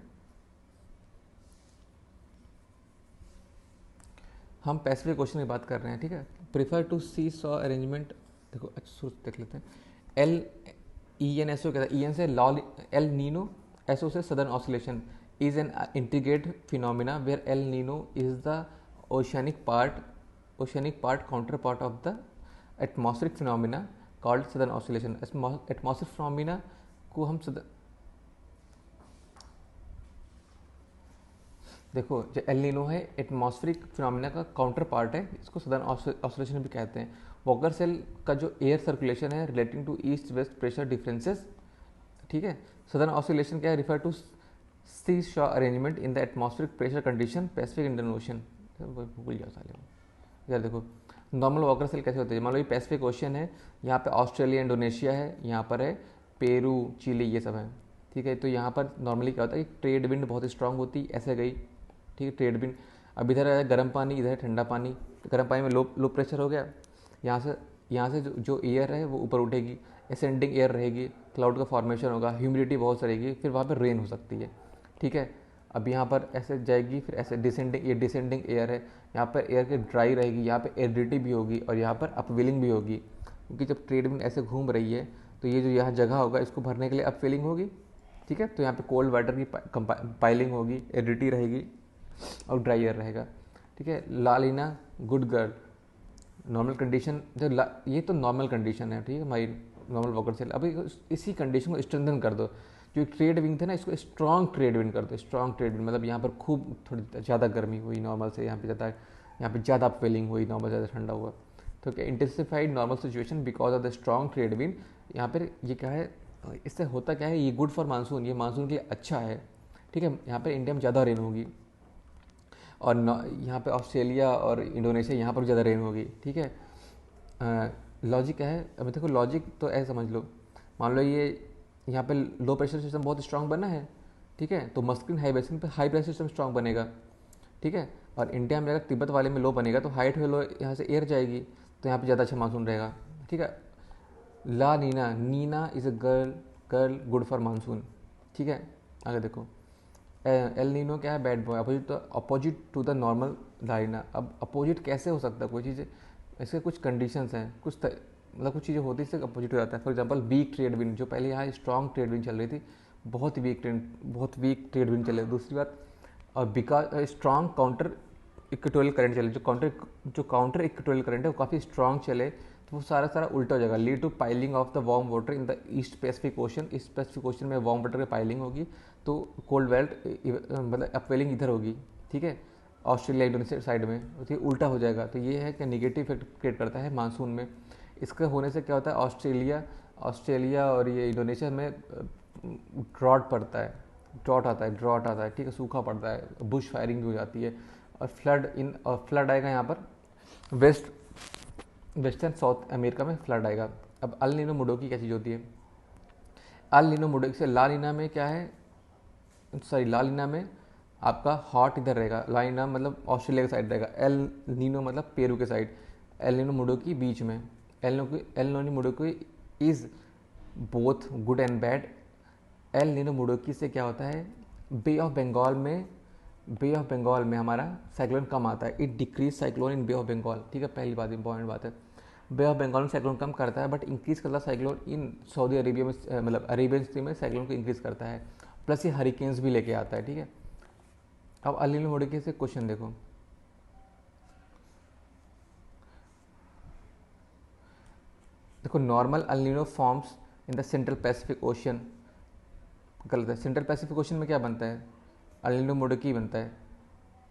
हम पैसिफिक ओशन की बात कर रहे हैं, ठीक है। Prefer to seesaw arrangement, देखो अच्छा देख लेते हैं। ENSO कहता है, EN से एल नीनो, SO से southern oscillation, is an integrate phenomena where El Nino is the oceanic part counter part of the atmospheric phenomena called southern oscillation. Atmospheric phenomena को हम देखो जो एल नीनो है atmospheric phenomena का counter part है, इसको southern oscillation भी कहते हैं। वॉकर सेल का जो एयर सर्कुलेशन है relating to east west pressure differences, ठीक है। सदर्न ऑसिलेशन क्या है, refer to seesaw arrangement in the atmospheric pressure condition Pacific Indian Ocean. भूल जाओ साले, यार देखो नॉर्मल वॉकर सेल कैसे होते हैं, मान लो ये पैसिफिक ओशन है, यहाँ पे ऑस्ट्रेलिया इंडोनेशिया है, यहाँ पर है पेरू चिली ये सब है, ठीक है। तो यहाँ पर नॉर्मली क्या होता है कि ट्रेड विंड बहुत स्ट्रांग होती ऐसे गई, ठीक है, ट्रेड विंड। अब इधर है गर्म पानी, इधर है ठंडा पानी, तो गर्म पानी में लो प्रेशर हो गया, यहाँ से जो एयर है वो ऊपर उठेगी, असेंडिंग एयर रहेगी, क्लाउड का फॉर्मेशन होगा, ह्यूमिडिटी बहुत रहेगी, फिर वहाँ पर रेन हो सकती है, ठीक है। अब यहाँ पर ऐसे जाएगी, फिर ऐसे डिसेंडिंग एयर है, यहाँ पर एयर के ड्राई रहेगी, यहाँ पर एरिडिटी भी होगी और यहाँ पर अपवेलिंग भी होगी, क्योंकि जब ट्रेड विंड ऐसे घूम रही है तो ये जो यहाँ जगह होगा इसको भरने के लिए अपवेलिंग होगी, ठीक है। तो यहाँ पे कोल्ड वाटर की पाइलिंग होगी, एरिडिटी रहेगी और ड्राई एयर रहेगा, ठीक है। La Nina good girl normal condition, जो ये तो नॉर्मल कंडीशन है, ठीक है, हमारी नॉर्मल वॉकर सेल। अब इसी कंडीशन को स्ट्रेंथन कर दो, जो ट्रेड विंड थे ना इसको स्ट्रॉन्ग ट्रेड विंड कर दो, स्ट्रॉन्ग ट्रेड विंड मतलब यहाँ पर खूब थोड़ी ज़्यादा गर्मी हुई नॉर्मल से, यहाँ पे ज़्यादा अपवेलिंग हुई, नॉर्मल ज़्यादा ठंडा हुआ, तो क्या intensified normal situation because of the strong trade wind. यहाँ पर ये क्या है, इससे होता क्या है, ये गुड फॉर मानसून, ये मानसून के लिए अच्छा है, ठीक है। यहाँ पर इंडिया में ज़्यादा रेन होगी और यहाँ पे ऑस्ट्रेलिया और इंडोनेशिया यहाँ पर ज़्यादा रेन होगी, ठीक है। लॉजिक क्या है, अभी देखो लॉजिक तो ऐसे समझ लो, मान लो ये यहाँ पे लो प्रेशर सिस्टम बहुत स्ट्रांग बना है, ठीक है, तो मस्किन हाई बेसिन पे हाई प्रेशर सिस्टम स्ट्रांग बनेगा, ठीक है। और इंडिया में अगर तिब्बत वाले में लो बनेगा तो हाइट में लो यहाँ से एयर जाएगी, तो यहाँ पे ज़्यादा अच्छा मानसून रहेगा, ठीक है। La Nina, Nina is a girl good for monsoon, ठीक है। आगे देखो एल नीनो क्या है, bad boy, opposite to the normal लाइना। अब अपोजिट कैसे हो सकता है कोई चीज़, इसके कुछ कंडीशंस हैं, मतलब कुछ चीज़ें होती है इससे अपोजिट हो जाता है। For example weak trade wind, जो पहले यहाँ स्ट्रॉन्ग ट्रेड विंड चल रही थी, बहुत वीक ट्रेड विंड चले। दूसरी बात, और because strong counter equatorial current चले, जो काउंटर इक्वेटोरियल करंट है वो काफ़ी स्ट्रॉन्ग चले, तो वो सारा उल्टा हो जाएगा, lead to piling of the warm water in the east Pacific Ocean. इस पैसिफिक ओशन में वार्म वाटर की पाइलिंग होगी, तो कोल्ड बेल्ट मतलब अपवेलिंग इधर होगी, ठीक है, ऑस्ट्रेलिया इंडोनेशिया साइड में, तो ये उल्टा हो जाएगा। तो ये है कि नेगेटिव इफेक्ट क्रिएट करता है मानसून में। इसके होने से क्या होता है, ऑस्ट्रेलिया और ये इंडोनेशिया में ड्रॉट आता है, ठीक है, सूखा पड़ता है, बुश फायरिंग भी हो जाती है, और फ्लड आएगा यहाँ पर वेस्टर्न साउथ अमेरिका में फ्लड आएगा। अब अल नीनो मुडोकी क्या चीज़ होती है, अल नीनो मुडोकी से ला नीना में क्या है, ला नीना में आपका हॉट इधर रहेगा, ला नीना मतलब ऑस्ट्रेलिया के साइड रहेगा, एल नीनो मतलब पेरू के साइड, एल नीनो मुडोकी बीच में, El Nino Modoki is both good and bad. El Nino Modoki से क्या होता है, बे ऑफ बंगाल में हमारा साइक्लोन कम आता है, it decrease cyclone in Bay of Bengal. ठीक है, पहली बात इंपॉर्टेंट बात है, बे ऑफ बंगाल में साइक्लोन कम करता है, बट इंक्रीज करता है साइक्लोन इन सऊदी अरेबिया में, मतलब अरेबियन सी में साइक्लोन को इंक्रीज करता है, प्लस ये हरिकेन्स भी लेके आता है। ठीक है, अब एल नीनो मुडोकी से क्वेश्चन देखो normal El Nino forms in the central Pacific ocean, गलत है, सेंट्रल पैसिफिक ओशन में क्या बनता है, एल नीनो मुडोकी बनता है।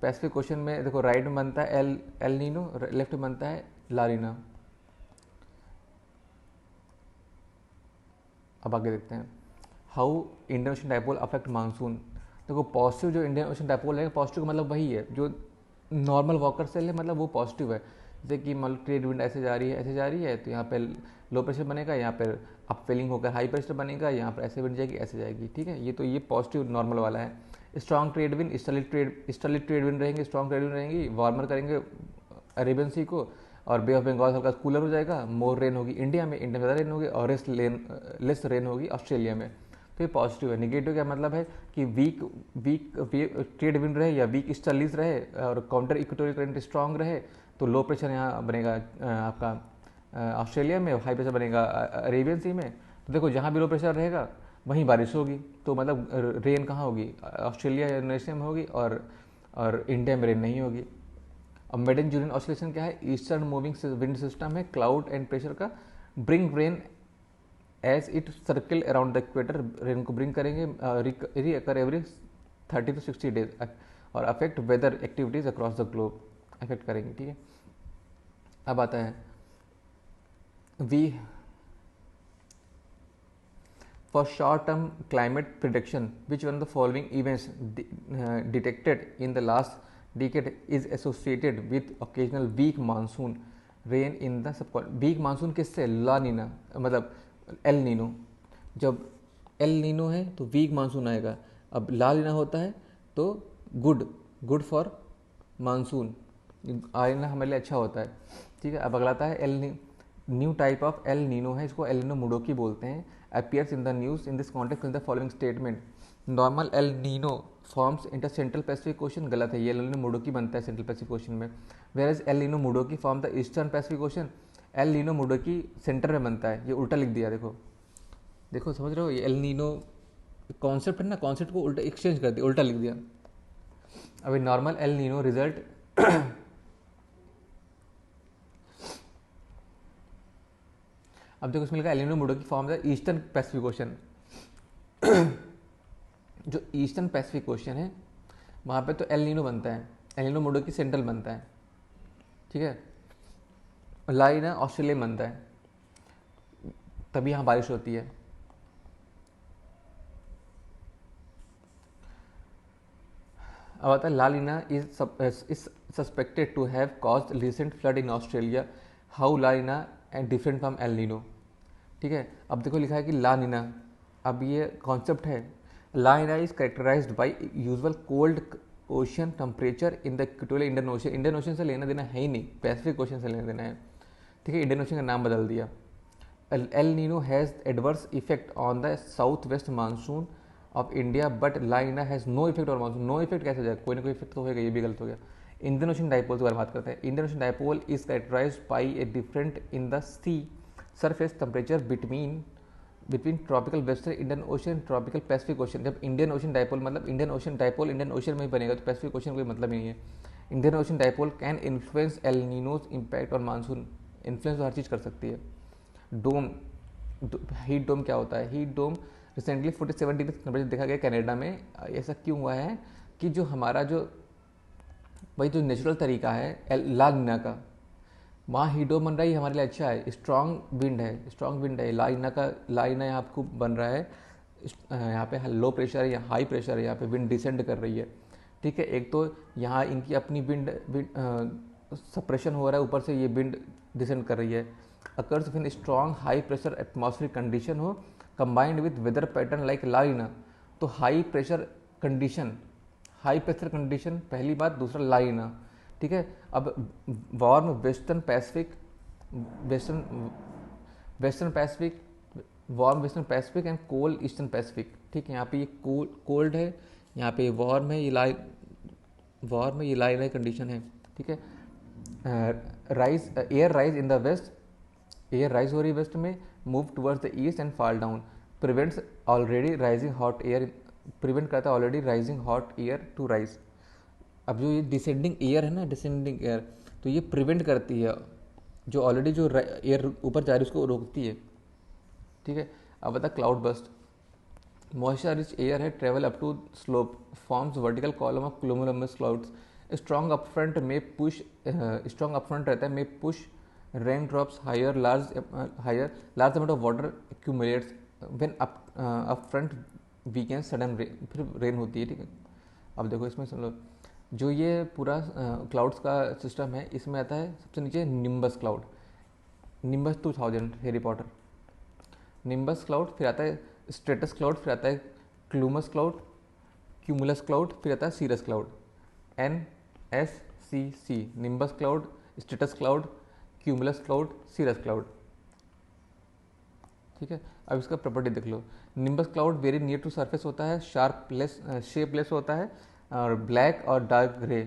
पैसिफिक ओशन में देखो राइट में बनता है एल नीनो, लेफ्ट में बनता है ला नीना। अब आगे देखते हैं, how Indian ocean dipole affect monsoon. देखो पॉजिटिव जो इंडियन ओशन डायपोल है, पॉजिटिव का मतलब वही है जो नॉर्मल वॉकर सेल है, मतलब वो पॉजिटिव है। जैसे कि मतलब ट्रेड विंड ऐसे जा रही है तो यहाँ पे लो प्रेशर बनेगा, यहाँ पर अप फेलिंग होकर हाई प्रेशर बनेगा, यहाँ पर ऐसे विंड जाएगी, ऐसे जाएगी। ठीक है, ये पॉजिटिव नॉर्मल वाला है। Strong trade wind, easterly trade wind रहेंगे, स्ट्रॉन्ग ट्रेड विंड रहेंगी, वार्मर करेंगे अरेबियन सी को, और बे ऑफ बंगाल हल्का कूलर हो जाएगा, मोर रेन होगी इंडिया में ज़्यादा रेन होगी, और लेस रेन होगी ऑस्ट्रेलिया में। तो ये पॉजिटिव है। निगेटिव क्या मतलब है कि वीक ट्रेड विंड रहे या वीक ईस्टर्लीज रहे और काउंटर इक्वेटोरियल करंट स्ट्रांग रहे, तो लो प्रेशर यहाँ बनेगा आपका ऑस्ट्रेलिया में, हाई प्रेशर बनेगा अरेबियन सी में। तो देखो जहाँ भी लो प्रेशर रहेगा वहीं बारिश होगी, तो मतलब रेन कहाँ होगी, ऑस्ट्रेलिया या इंडोनेशिया में होगी, और इंडिया में रेन नहीं होगी। अब मेडन जूलियन ऑसिलेशन क्या है, ईस्टर्न मूविंग विंड सिस्टम है, क्लाउड एंड प्रेशर का, bring rain as it circle around the equator, rain को ब्रिंग करेंगे, रिकर एवरी 30 to 60 डेज, और affect weather activities across the globe, affect करेंगे। ठीक है, अब आता है we for short term climate prediction which one the following events detected in the last decade is associated with occasional weak monsoon rain in the subcontinent। Weak monsoon किससे, La Nina मतलब El Nino. जब El Nino है तो week monsoon आएगा, अब ला नीना होता है तो गुड फॉर मानसून, आना हमारे लिए अच्छा होता है। ठीक है, अब अगला आता है new type of El Nino है, इसको एल नीनो मुडोकी बोलते हैं, appears in the news in this context in the following statement, normal El Nino forms inter central Pacific ocean, गलत है, ये एल नीनो मुडोकी बनता है सेंट्रल पैसिफिक ओशन में, whereas El Nino Modoki form the eastern Pacific ocean, El Nino Modoki center में बनता है। ये उल्टा लिख दिया, देखो समझ रहे हो, ये एल नीनो कॉन्सेप्ट है ना, कॉन्सेप्ट को उल्टा एक्सचेंज कर दिया, उल्टा लिख दिया। अभी नॉर्मल एल नीनो रिजल्ट अब देखो इसमें लिखा El Nino Modoki form the eastern Pacific ocean. जो ईस्टर्न पैसिफिक ओशन है वहाँ पे तो एल नीनो बनता है, एल नीनो मुडोकी सेंट्रल बनता है। ठीक है, ला नीना ऑस्ट्रेलिया में बनता है, तभी यहाँ बारिश होती है। अब आता है La Nina is suspected to have caused recent flood in Australia, how La Nina and different from El Nino. ठीक है, अब देखो लिखा है कि ला नीना, अब ये कॉन्सेप्ट है, La Nina is characterised by usual cold ocean temperature in the equatorial Indian ocean. Indian ocean से लेना देना है ही नहीं, पैसिफिक ओशन से लेना देना है। ठीक है, इंडियन ओशन का नाम बदल दिया। El Nino has adverse effect on the south west monsoon of India, but La Nina has no effect on monsoon. No effect कैसे जाएगा, कोई ना कोई इफेक्ट तो होगा, ये भी गलत हो गया। इंडियन ओशन डायपोल के बारे में बात करते हैं। Indian ocean dipole is characterised by a different in the sea surface temperature between tropical western Indian Ocean tropical Pacific Ocean. जब इंडियन ओशन डायपोल मतलब Indian ocean dipole Indian Ocean में ही बनेगा, तो पैसिफिक ओशन कोई मतलब ही नहीं है। Indian ocean dipole can influence El Nino's impact on monsoon, influence तो हर चीज़ कर सकती है। डोम, हीट डोम क्या होता है, heat dome recently 47 degree temperature देखा गया कनाडा में। ऐसा क्यों हुआ है कि जो हमारा जो भाई जो नेचुरल तरीका है ला नीना का, वहाँ हीट डोम बन रहा है, हमारे लिए अच्छा है, स्ट्रॉन्ग विंड है, ला नीना यहाँ आपको बन रहा है, यहाँ पे लो प्रेशर है या हाई प्रेशर है, यहाँ पे विंड डिसेंड कर रही है। ठीक है, एक तो यहाँ इनकी अपनी विंड सप्रेशन हो रहा है, ऊपर से ये विंड डिसेंड कर रही है। Occurs when strong high pressure atmospheric condition हो combined with weather pattern like La Nina, तो high pressure high pressure condition पहली बात, दूसरा लाइना, ठीक है। अब warm western Pacific, western western Pacific, warm western Pacific and cold eastern Pacific, ठीक है। यहाँ पे ये कोल्ड है, यहाँ पे वार्म है, ये लाइन कंडीशन है, ठीक है। Air rise in the west, air rise हो रही है वेस्ट में, move towards the east and fall down, prevents already rising hot air, prevent करता है already rising hot air to rise. अब जो ये डिसेंडिंग एयर है ना, डिसेंडिंग एयर, तो ये प्रिवेंट करती है, जो ऑलरेडी जो एयर ऊपर जा रही है उसको रोकती है, ठीक है। अब बता cloud burst, moisture rich air है, travel up to slope, forms vertical column of cumulonimbus clouds, strong upfront में पुश, स्ट्रॉन्ग अपफ्रंट रहता है, में push rain drops higher, large amount of water accumulates when upfront weakened sudden rain, फिर rain होती है, ठीक है। अब देखो इसमें सुन लो, जो ये पूरा क्लाउड्स का सिस्टम है, इसमें आता है सबसे नीचे nimbus cloud, nimbus 2000 Harry Potter, nimbus cloud, फिर आता है स्ट्रेटस क्लाउड, फिर आता है क्लूमस क्लाउड, क्यूमुलस क्लाउड, फिर आता है cirrus cloud, NSCC, nimbus cloud, stratus cloud, cumulus cloud, cirrus cloud, ठीक है। अब इसका प्रॉपर्टी देख लो, nimbus cloud very near to surface होता है, शार्पलेस शेपलेस होता है, और ब्लैक और dark grey,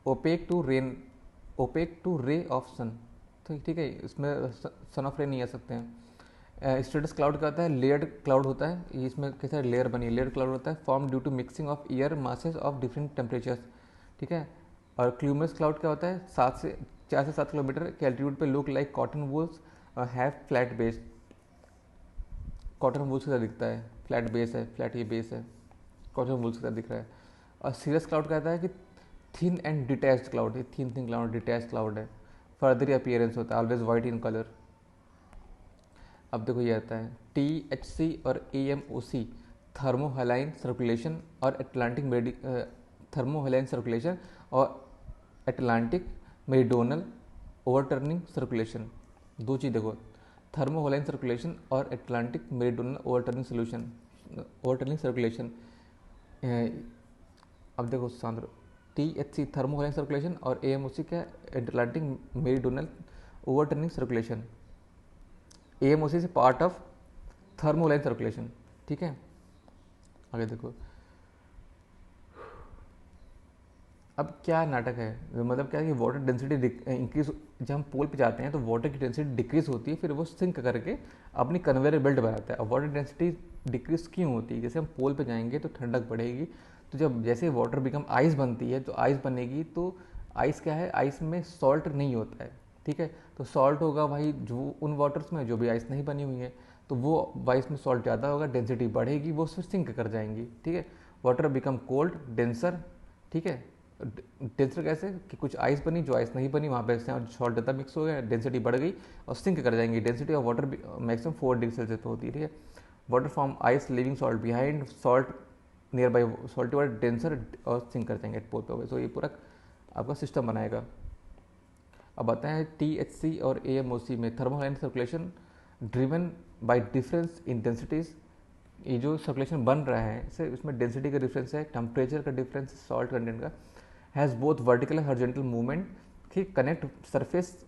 opaque to ray of sun, ठीक है, इसमें सन ऑफ रे नहीं आ सकते हैं। स्ट्रेटस क्लाउड का होता है लेयर्ड क्लाउड होता है, ये इसमें कैसा लेयर बनी है, लेयर्ड क्लाउड होता है, form due to mixing of air masses of different temperatures, ठीक है। और क्लूमस क्लाउड क्या होता है, 4 से 7 किलोमीटर के एल्टीट्यूड पे look like cotton wools, have flat base, cotton wools की तरह दिखता है, फ्लैट बेस है, फ्लैट ये बेस है, कॉटन वूल्स की तरह दिख रहा है। और सीरस क्लाउड कहता है कि थिन एंड डिटैच्ड क्लाउड, ये थिन क्लाउड, डिटैच्ड क्लाउड है, फर्दर अपीयरेंस होता है, ऑलवेज वाइट इन कलर। अब देखो ये आता है THC और AMOC, थर्मोहलाइन सर्कुलेशन और अटलांटिक थर्मोहलाइन सर्कुलेशन और अटलांटिक मेरिडोनल ओवरटर्निंग सर्कुलेशन, दो चीज़ देखो, थर्मोहलाइन सर्कुलेशन और अटलांटिक मेरिडोनल ओवरटर्निंग सर्कुलेशन। अब देखो सांद्र, THC थर्मोहलाइन सर्कुलेशन और AMOC क्या, Atlantic meridional overturning circulation, AMOC से पार्ट ऑफ थर्मोलाइन सर्कुलेशन, ठीक है। आगे देखो, अब क्या नाटक है, मतलब क्या है कि वाटर डेंसिटी इंक्रीज, जब हम पोल पे जाते हैं तो वाटर की डेंसिटी डिक्रीज होती है, फिर वो सिंक करके अपनी कन्वेयर बेल्ट बनाता है। अब वाटर डेंसिटी डिक्रीज क्यों होती है, जैसे हम पोल पे जाएंगे तो ठंडक बढ़ेगी, तो जब जैसे वाटर बिकम आइस बनती है, तो आइस बनेगी, तो आइस क्या है, आइस में सॉल्ट नहीं होता है, ठीक है। तो सॉल्ट होगा भाई जो उन वाटर्स में जो भी आइस नहीं बनी हुई है, तो वो आइस में सॉल्ट ज़्यादा होगा, डेंसिटी बढ़ेगी, वो फिर सिंक कर जाएंगी, ठीक है। वाटर बिकम कोल्ड डेंसर, ठीक है। डेंसर कैसे कि कुछ आइस बनी, जो आइस नहीं बनी वहाँ पे सॉल्ट ज़्यादा मिक्स हो गया, डेंसिटी बढ़ गई और सिंक कर जाएंगी। Density of water maximum 4 degree Celsius पे होती है, ठीक है। Water form ice living salt behind, salt near by salty water denser और सिंक कर जाएंगे पोल पे हो गए। सो ये पूरा आपका सिस्टम बनाएगा। अब आते हैं THC और AMOC में, thermohaline circulation driven by difference in densities, ये जो सर्कुलेशन बन रहा है इससे इसमें डेंसिटी का डिफरेंस है, टेम्परेचर का डिफरेंस, सॉल्ट कंटेंट का, has both vertical and horizontal movement, कि connect surface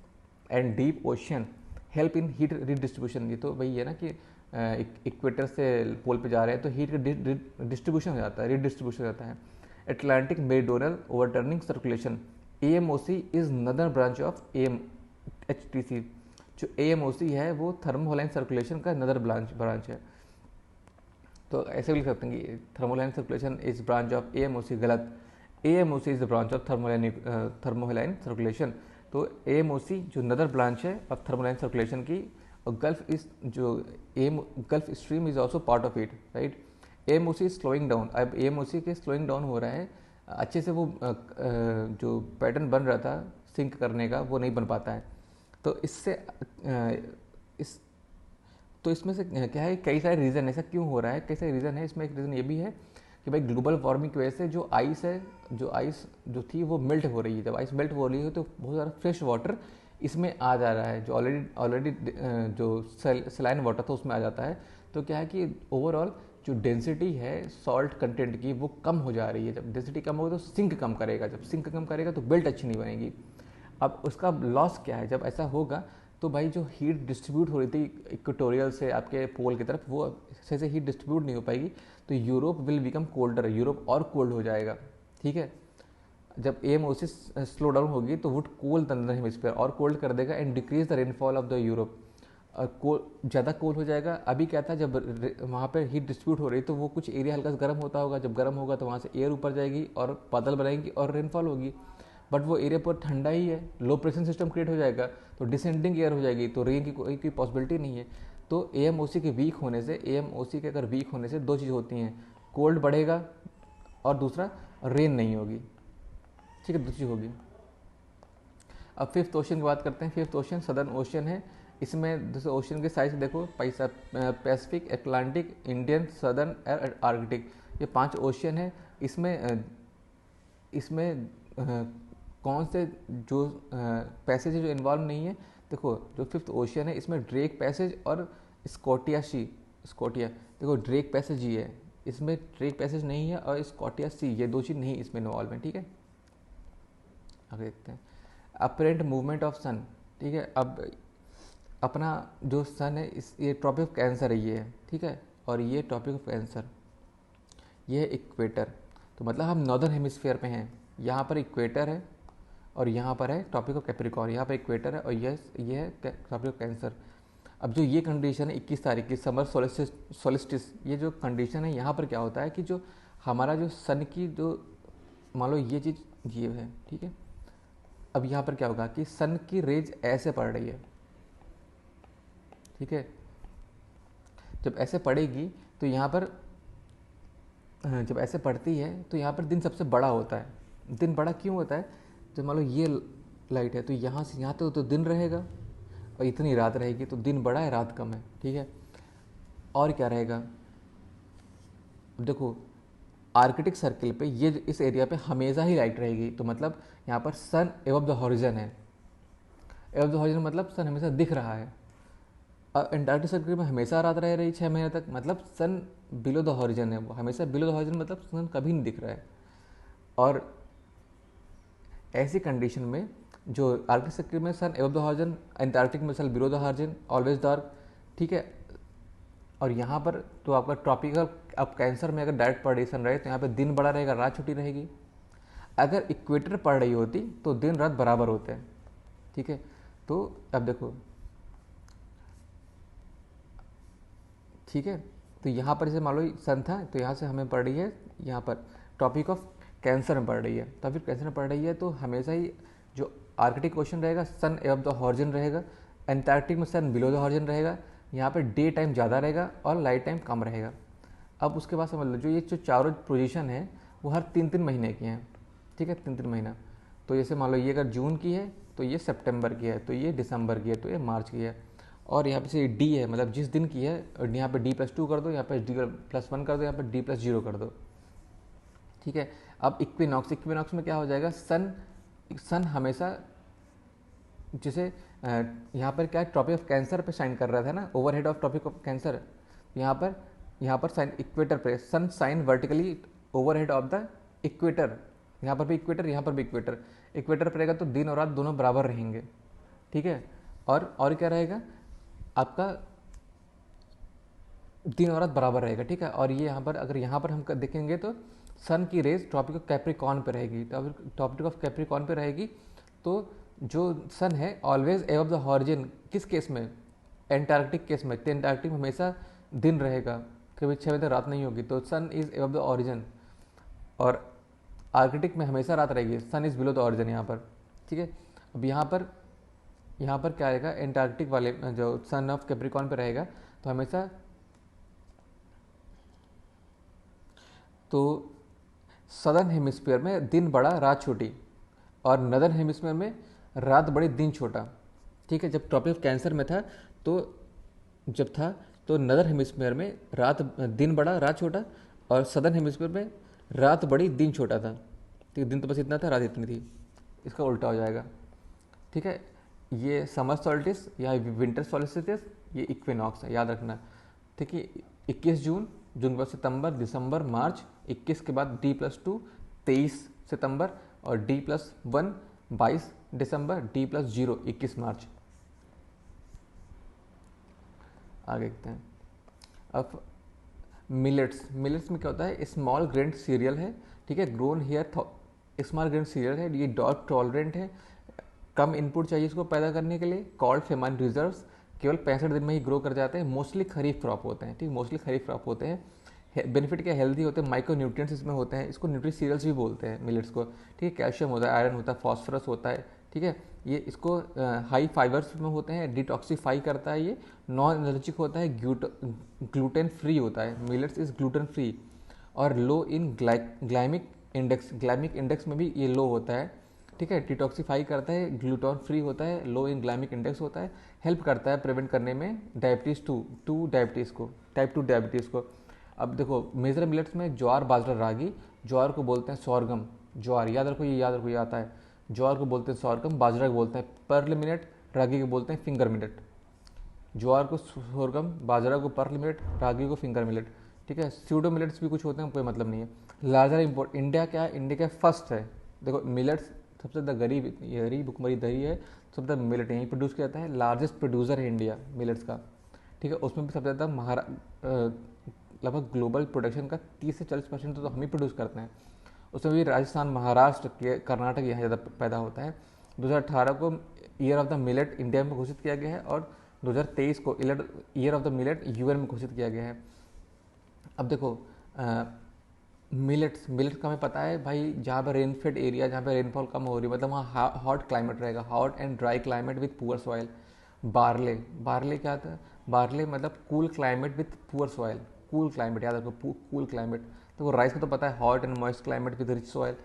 and deep ocean, help in heat redistribution. ये तो वही है ना कि इक्वेटर से पोल पे जा रहे हैं तो हीट का डिस्ट्रीब्यूशन हो जाता है, रिडिस्ट्रीब्यूशन हो जाता है। Atlantic meridional overturning circulation, AMOC is another branch of HTC। जो AMOC है वो थर्मोलाइन सर्कुलेशन का नदर ब्रांच है। तो ऐसे भी लिख सकते हैं कि thermohaline circulation is branch of AMOC, गलत, AMOC is the branch of thermohaline circulation. तो AMOC जो नदर ब्रांच है ऑफ थर्मोलाइन सर्कुलेशन की, और gulf stream is also part of it, right. AMOC is slowing down, अब AMOC के slowing down हो रहा है, अच्छे से वो जो पैटर्न बन रहा था सिंक करने का वो नहीं बन पाता है। तो इससे तो इसमें से क्या है, कई सारे रीज़न, ऐसा क्यों हो रहा है, कई सारे रीज़न है। इसमें एक रीज़न ये भी है कि भाई ग्लोबल वार्मिंग की वजह से जो आइस जो थी वो मेल्ट हो रही है। जब आइस मेल्ट हो रही है तो बहुत सारा फ्रेश वाटर इसमें आ जा रहा है, जो ऑलरेडी जो सलाइन वाटर था उसमें आ जाता है। तो क्या है कि ओवरऑल जो डेंसिटी है सॉल्ट कंटेंट की वो कम हो जा रही है। जब डेंसिटी कम होगी तो सिंक कम करेगा, जब सिंक कम करेगा तो बेल्ट अच्छी नहीं बनेगी। अब उसका लॉस क्या है, जब ऐसा होगा तो भाई जो हीट डिस्ट्रीब्यूट हो रही थी इक्वेटोरियल से आपके पोल की तरफ वो सही से हीट डिस्ट्रीब्यूट नहीं हो पाएगी, तो Europe will become colder, Europe और कोल्ड हो जाएगा। ठीक है, जब एएमओसी स्लो डाउन होगी तो would cool the northern hemisphere और कोल्ड कर देगा and decrease the rainfall of the Europe. ज़्यादा कोल्ड हो जाएगा। अभी क्या था, जब वहाँ पर हीट डिस्ट्रीब्यूट हो रही तो वो कुछ एरिया हल्का सा गर्म होता होगा, जब गर्म होगा तो वहाँ से एयर ऊपर जाएगी और बादल बनाएगी और रेनफॉल होगी। बट वो एरिया पर ठंडा ही है, लो प्रेशर सिस्टम क्रिएट हो जाएगा तो डिसेंडिंग एयर हो जाएगी, तो रेन की कोई पॉसिबिलिटी नहीं है। तो एएमओसी के वीक होने से, एएमओसी के अगर वीक होने से दो चीज़ होती हैं, कोल्ड बढ़ेगा और दूसरा रेन नहीं होगी। ठीक है, दूसरी होगी। अब फिफ्थ ओशन की बात करते हैं। फिफ्थ ओशन सदर्न ओशन है। इसमें दूसरे ओशन के साइज देखो, पैसिफिक, अटलांटिक, इंडियन, सदर्न और आर्कटिक, ये 5 ओशन है। इसमें कौन से जो पैसेज है जो इन्वॉल्व नहीं है, देखो जो फिफ्थ ओशन है इसमें ड्रेक पैसेज और स्कॉटिया देखो ड्रेक पैसेज ही है, इसमें ड्रेक पैसेज नहीं है और स्कॉटिया सी, ये दो चीज़ नहीं इसमें इन्वॉल्व है। ठीक है, आगे देखते हैं। Apparent movement of sun. ठीक है, अब अपना जो सन है ये टॉपिक ऑफ कैंसर है ये, ठीक है, और ये टॉपिक ऑफ कैंसर, ये है इक्वेटर। तो मतलब हम नॉर्दर्न हेमिस्फीयर में हैं, यहाँ पर इक्वेटर है और यहाँ पर है टॉपिक ऑफ कैप्रिकॉर्न, यहाँ पर इक्वेटर है और ये है टॉपिक ऑफ कैंसर। अब जो ये कंडीशन है 21 तारीख की समर सोलिस्टिस, ये जो कंडीशन है यहाँ पर क्या होता है कि जो हमारा जो सन की जो मान लो ये चीज़ ये है, ठीक है, अब यहाँ पर क्या होगा कि सन की रेज ऐसे पड़ रही है। ठीक है, जब ऐसे पड़ेगी तो यहाँ पर जब ऐसे पड़ती है तो यहाँ पर दिन सबसे बड़ा होता है। दिन बड़ा क्यों होता है, जब मान लो ये लाइट है तो यहाँ से यहाँ तक तो दिन रहेगा और इतनी रात रहेगी, तो दिन बड़ा है रात कम है। ठीक है, और क्या रहेगा, देखो आर्कटिक सर्किल पे ये इस एरिया पे हमेशा ही लाइट रहेगी, तो मतलब यहाँ पर सन एबव द हॉरिजन है। एबव द हॉरिजन मतलब सन हमेशा दिख रहा है। अब एंटार्क्टिक सर्किल में हमेशा रात रह रही 6 महीने तक, मतलब सन बिलो द हॉरिजन है, वो हमेशा बिलो द हॉरिजन मतलब सन कभी नहीं दिख रहा है। और ऐसी कंडीशन में जो आर्कटिक सर्किल में sun above the horizon, Antarctic में sun below the horizon, always dark. ठीक है, और यहाँ पर तो आपका ट्रॉपिकल, अब कैंसर में अगर डायरेक्ट पड़ रही सनराइज तो यहाँ पे दिन बड़ा रहेगा, रात छोटी रहेगी। अगर इक्वेटर पड़ रही होती तो दिन रात बराबर होते हैं। ठीक है, तो अब देखो, ठीक है, तो यहाँ पर जैसे मान लो सन था तो यहाँ से हमें पड़ रही है, यहाँ पर टॉपिक ऑफ कैंसर में पड़ रही है, तो फिर कैंसर में पड़ रही है तो हमेशा ही जो आर्कटिक ओशन रहेगा सन एबव द हॉरिजन रहेगा, एंटार्क्टिक में सन बिलो द हॉरिजन रहेगा, यहाँ पर डे टाइम ज़्यादा रहेगा और लाइट टाइम कम रहेगा। अब उसके बाद समझ लो जो ये जो चारों पोजीशन है वो हर 3-3 महीने की हैं। ठीक है, 3-3 महीना, तो जैसे मान लो ये अगर जून की है तो ये सितंबर की है, तो ये दिसंबर की है, तो ये मार्च की है। और यहाँ पे से डी है, मतलब जिस दिन की है, यहाँ पे D+2 कर दो, यहाँ पे D+1 कर दो, यहाँ पे D+0 कर दो। ठीक है, अब इक्विनॉक्स, इक्विनॉक्स में क्या हो जाएगा, सन हमेशा जैसे यहाँ पर क्या है, टॉपिक ऑफ कैंसर पे साइन कर रहा था ना, overhead of Tropic of Cancer, यहाँ पर साइन इक्वेटर पे, sun shine vertically overhead of the equator, यहाँ पर भी इक्वेटर, यहाँ पर भी इक्वेटर, इक्वेटर पर रहेगा तो दिन और रात दोनों बराबर रहेंगे। ठीक है, और क्या रहेगा आपका, दिन और रात बराबर रहेगा। ठीक है, और ये यहाँ पर अगर यहाँ पर हम देखेंगे तो सन की रेज टॉपिक ऑफ कैप्रिकॉर्न पे रहेगी, टॉपिक ऑफ कैप्रिकॉर्न पे रहेगी, तो जो सन है ऑलवेज एबव द हॉरिजन, किस केस में, एंटार्क्टिक केस में, तो एंटार्क्टिक में हमेशा दिन रहेगा, कभी 6 बजे तक रात नहीं होगी, तो सन इज एबव द ऑरिजन। और आर्कटिक में हमेशा रात रहेगी, सन इज बिलो द ऑरिजन यहाँ पर। ठीक है, अब यहाँ पर क्या आएगा, एंटार्क्टिक वाले जो सन ऑफ कैप्रिकॉर्न पे रहेगा तो हमेशा, तो सदर्न हेमिस्फीयर में दिन बड़ा रात छोटी और नदर्न हेमिस्फीयर में रात बड़ी दिन छोटा। ठीक है, जब टॉपिक ऑफ कैंसर में था तो नदर्न हेमिस्फीयर में दिन बड़ा रात छोटा और सदर्न हेमिस्फीयर में रात बड़ी दिन छोटा था। ठीक है, दिन तो बस इतना था, रात इतनी थी, इसका उल्टा हो जाएगा। ठीक है, ये समर सॉल्स्टिस या विंटर सॉल्स्टिस, ये इक्विनॉक्स है, याद रखना। ठीक है, 21 जून जून के बाद सितंबर, दिसंबर, मार्च, 21 के बाद D+2 23 सितंबर और D+1 22 दिसंबर, D+0 21 मार्च। आगे देखते हैं। अब मिलेट्स में क्या होता है, स्मॉल ग्रेन सीरियल है, ठीक है, grown here small grain cereal है, ये ड्रॉट टॉलरेंट है, कम इनपुट चाहिए इसको पैदा करने के लिए, कॉल्ड फेमाइन रिजर्व्स, केवल 65 दिन में ही ग्रो कर जाते हैं, मोस्टली खरीफ क्रॉप होते हैं, ठीक, मोस्टली खरीफ क्रॉप होते हैं, बेनिफिट क्या, हेल्दी होते हैं, माइक्रो न्यूट्रिएंट्स इसमें होते हैं, इसको न्यूट्री सीरियल्स भी बोलते हैं मिलेट्स को, ठीक है, कैल्शियम होता है, आयरन होता है, फॉस्फोरस होता है, ठीक है, ये इसको हाई फाइबर्स में होते हैं, डिटॉक्सीफाई करता है, ये नॉन एनर्जिक होता है, ग्लूटेन फ्री होता है, मिलेट्स इज ग्लूटेन फ्री और लो इन ग्लाइमिक इंडेक्स में भी ये लो होता है, ठीक है, डिटॉक्सीफाई करता है, ग्लूटोन फ्री होता है, लो इन ग्लाइमिक इंडेक्स होता है, हेल्प करता है प्रिवेंट करने में डायबिटीज़ टाइप 2 डायबिटीज़ को। अब देखो मेजर मिलेट्स में ज्वार, बाजरा, रागी, ज्वार को बोलते हैं सॉर्गम, ज्वार याद रखो, ये आता है, ज्वार को बोलते हैं सॉर्गम, बाजरा को बोलते हैं पर्ल मिलेट, रागी को बोलते हैं फिंगर मिलेट, ज्वार को सॉर्गम, बाजरा को पर्ल मिलेट, रागी को फिंगर मिलेट, ठीक है, स्यूडो मिलेट्स भी कुछ होते हैं, कोई मतलब नहीं है। लार्जर इम्पोर्ट, इंडिया क्या है, इंडिया का फर्स्ट है, देखो मिलेट्स सबसे ज़्यादा गरीब भुखमरी दही है, सबसे ज़्यादा मिलेट यहीं प्रोड्यूस किया जाता है, लार्जेस्ट प्रोड्यूसर है इंडिया मिलेट्स का, ठीक है, उसमें भी सबसे ज़्यादा लगभग ग्लोबल प्रोडक्शन का 30 से 40% तो हम ही प्रोड्यूस करते हैं, उसमें भी राजस्थान, महाराष्ट्र, कर्नाटक यहाँ ज़्यादा पैदा होता है। 2018 को year of the millet India में घोषित किया गया है और 2023 को year of the millet UN में घोषित किया गया है। अब देखो मिलेट्स का हमें पता है भाई, जहाँ पर रेनफेड एरिया, जहाँ पर रेनफॉल कम हो रही है, मतलब वहाँ हॉट क्लाइमेट रहेगा, hot and dry climate with poor soil. Barley क्या था, बारले मतलब cool climate with poor soil, cool climate याद रखो, कूल क्लाइमेट। तो राइस का तो पता है hot and moist climate with rich soil,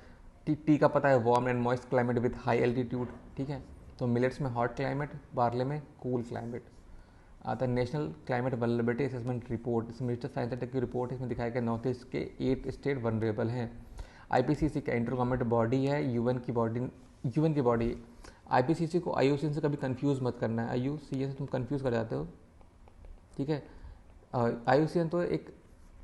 T का पता है warm and moist climate with high altitude, ठीक है। तो मिलेट्स में हॉट क्लाइमेट, बारले में कूल क्लाइमेट। आता है national climate vulnerability assessment report, इसमें मिनिस्टर साइंस टेक की रिपोर्ट है, इसमें दिखाया गया नॉर्थ ईस्ट के 8 स्टेट वनरेबल हैं। आईपीसीसी का इंटर गवर्नमेंट बॉडी है, यूएन की बॉडी। आईपीसीसी को आईयूसीएन से कभी कंफ्यूज मत करना है, आईयूसीएन से तुम कंफ्यूज कर जाते हो, ठीक है। आईयूसीएन तो एक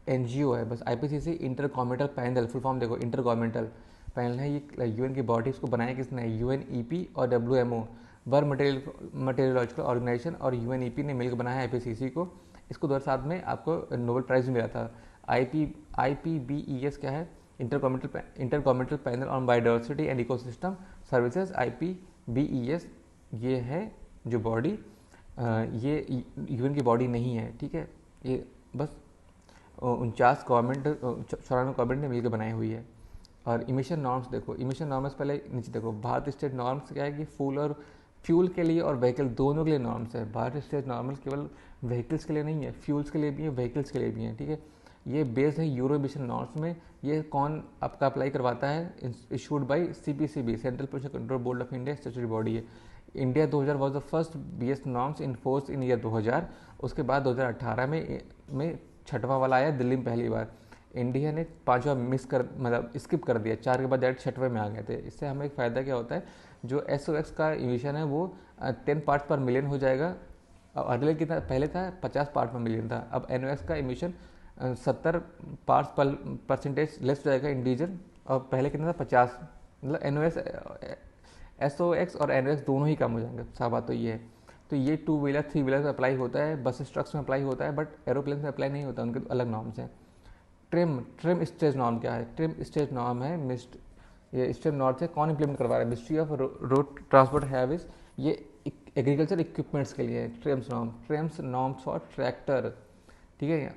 एनजीओ है बस, IPCC inter governmental panel, full form देखो इंटर गवर्नमेंटल पैनल है, ये यूएन की बॉडी, इसको बनाया किसने, यूएनईपी और डब्ल्यूएमओ, वर्ल्ड मटेरियोलॉजिकल ऑर्गेनाइजेशन और यूएनईपी ने मिलकर बनाया आईपीसीसी को। इसको 2007 में आपको नोबेल प्राइज़ मिला था। आईपीबीईएस क्या है, intergovernmental panel on biodiversity and ecosystem services, IPBES ये है जो बॉडी, ये यूएन की बॉडी नहीं है, ठीक है, ये बस 49 गवर्नमेंट ने मिलकर बनाई हुई है। और इमिशन नॉर्म्स देखो, इमिशन नॉर्म्स पहले नीचे देखो, भारत स्टेट नॉर्म्स क्या है कि फ्यूल के लिए और व्हीकल दोनों के लिए नॉर्म्स है। भारत स्टेट नॉर्म्स केवल व्हीकल्स के लिए नहीं है, फ्यूल्स के लिए भी है, व्हीकल्स के लिए भी है, ठीक है। ये बेस्ड है यूरो इमिशन नॉर्म्स में। ये कौन आपका अप्लाई करवाता है, issued by CPCB, central pollution control board of India, statutory body है। India 2000 was the first BS norms in force in year 2000। उसके बाद 2018 में छठवां वाला आया दिल्ली में पहली बार। इंडिया ने 5वां मतलब स्किप कर दिया, 4 के बाद डायरेक्ट 6वें में आ गए थे। इससे हमें एक फ़ायदा क्या होता है, जो SOx का इमिशन है वो 10 पार्ट्स पर मिलियन हो जाएगा। अगले कितना पहले था, 50 पार्ट पर मिलियन था। अब NOx का इमिशन 70 पार्ट्स पर परसेंटेज लेस हो जाएगा इंडिविजुअल, और पहले कितना था 50, मतलब SOx और NOx दोनों ही कम हो जाएंगे, साफ बात तो ये है। तो ये 2 व्हीलर 3 व्हीलर में अप्लाई होता है, बस ट्रक्स में अप्लाई होता है, बट एरोप्लेन में अप्लाई नहीं होता, उनके तो अलग नॉर्म्स हैं। ट्रिम स्टेज नॉर्म क्या है, ट्रिम स्टेज नॉर्म है, ये स्टेज नॉर्म से कौन इंप्लीमेंट करवा रहा है, मिनिस्ट्री ऑफ रोड ट्रांसपोर्ट हैविस, ये एग्रीकल्चर इक्विपमेंट्स के लिए है। ट्रिम्स नॉर्म्स फॉर ट्रैक्टर, ठीक है,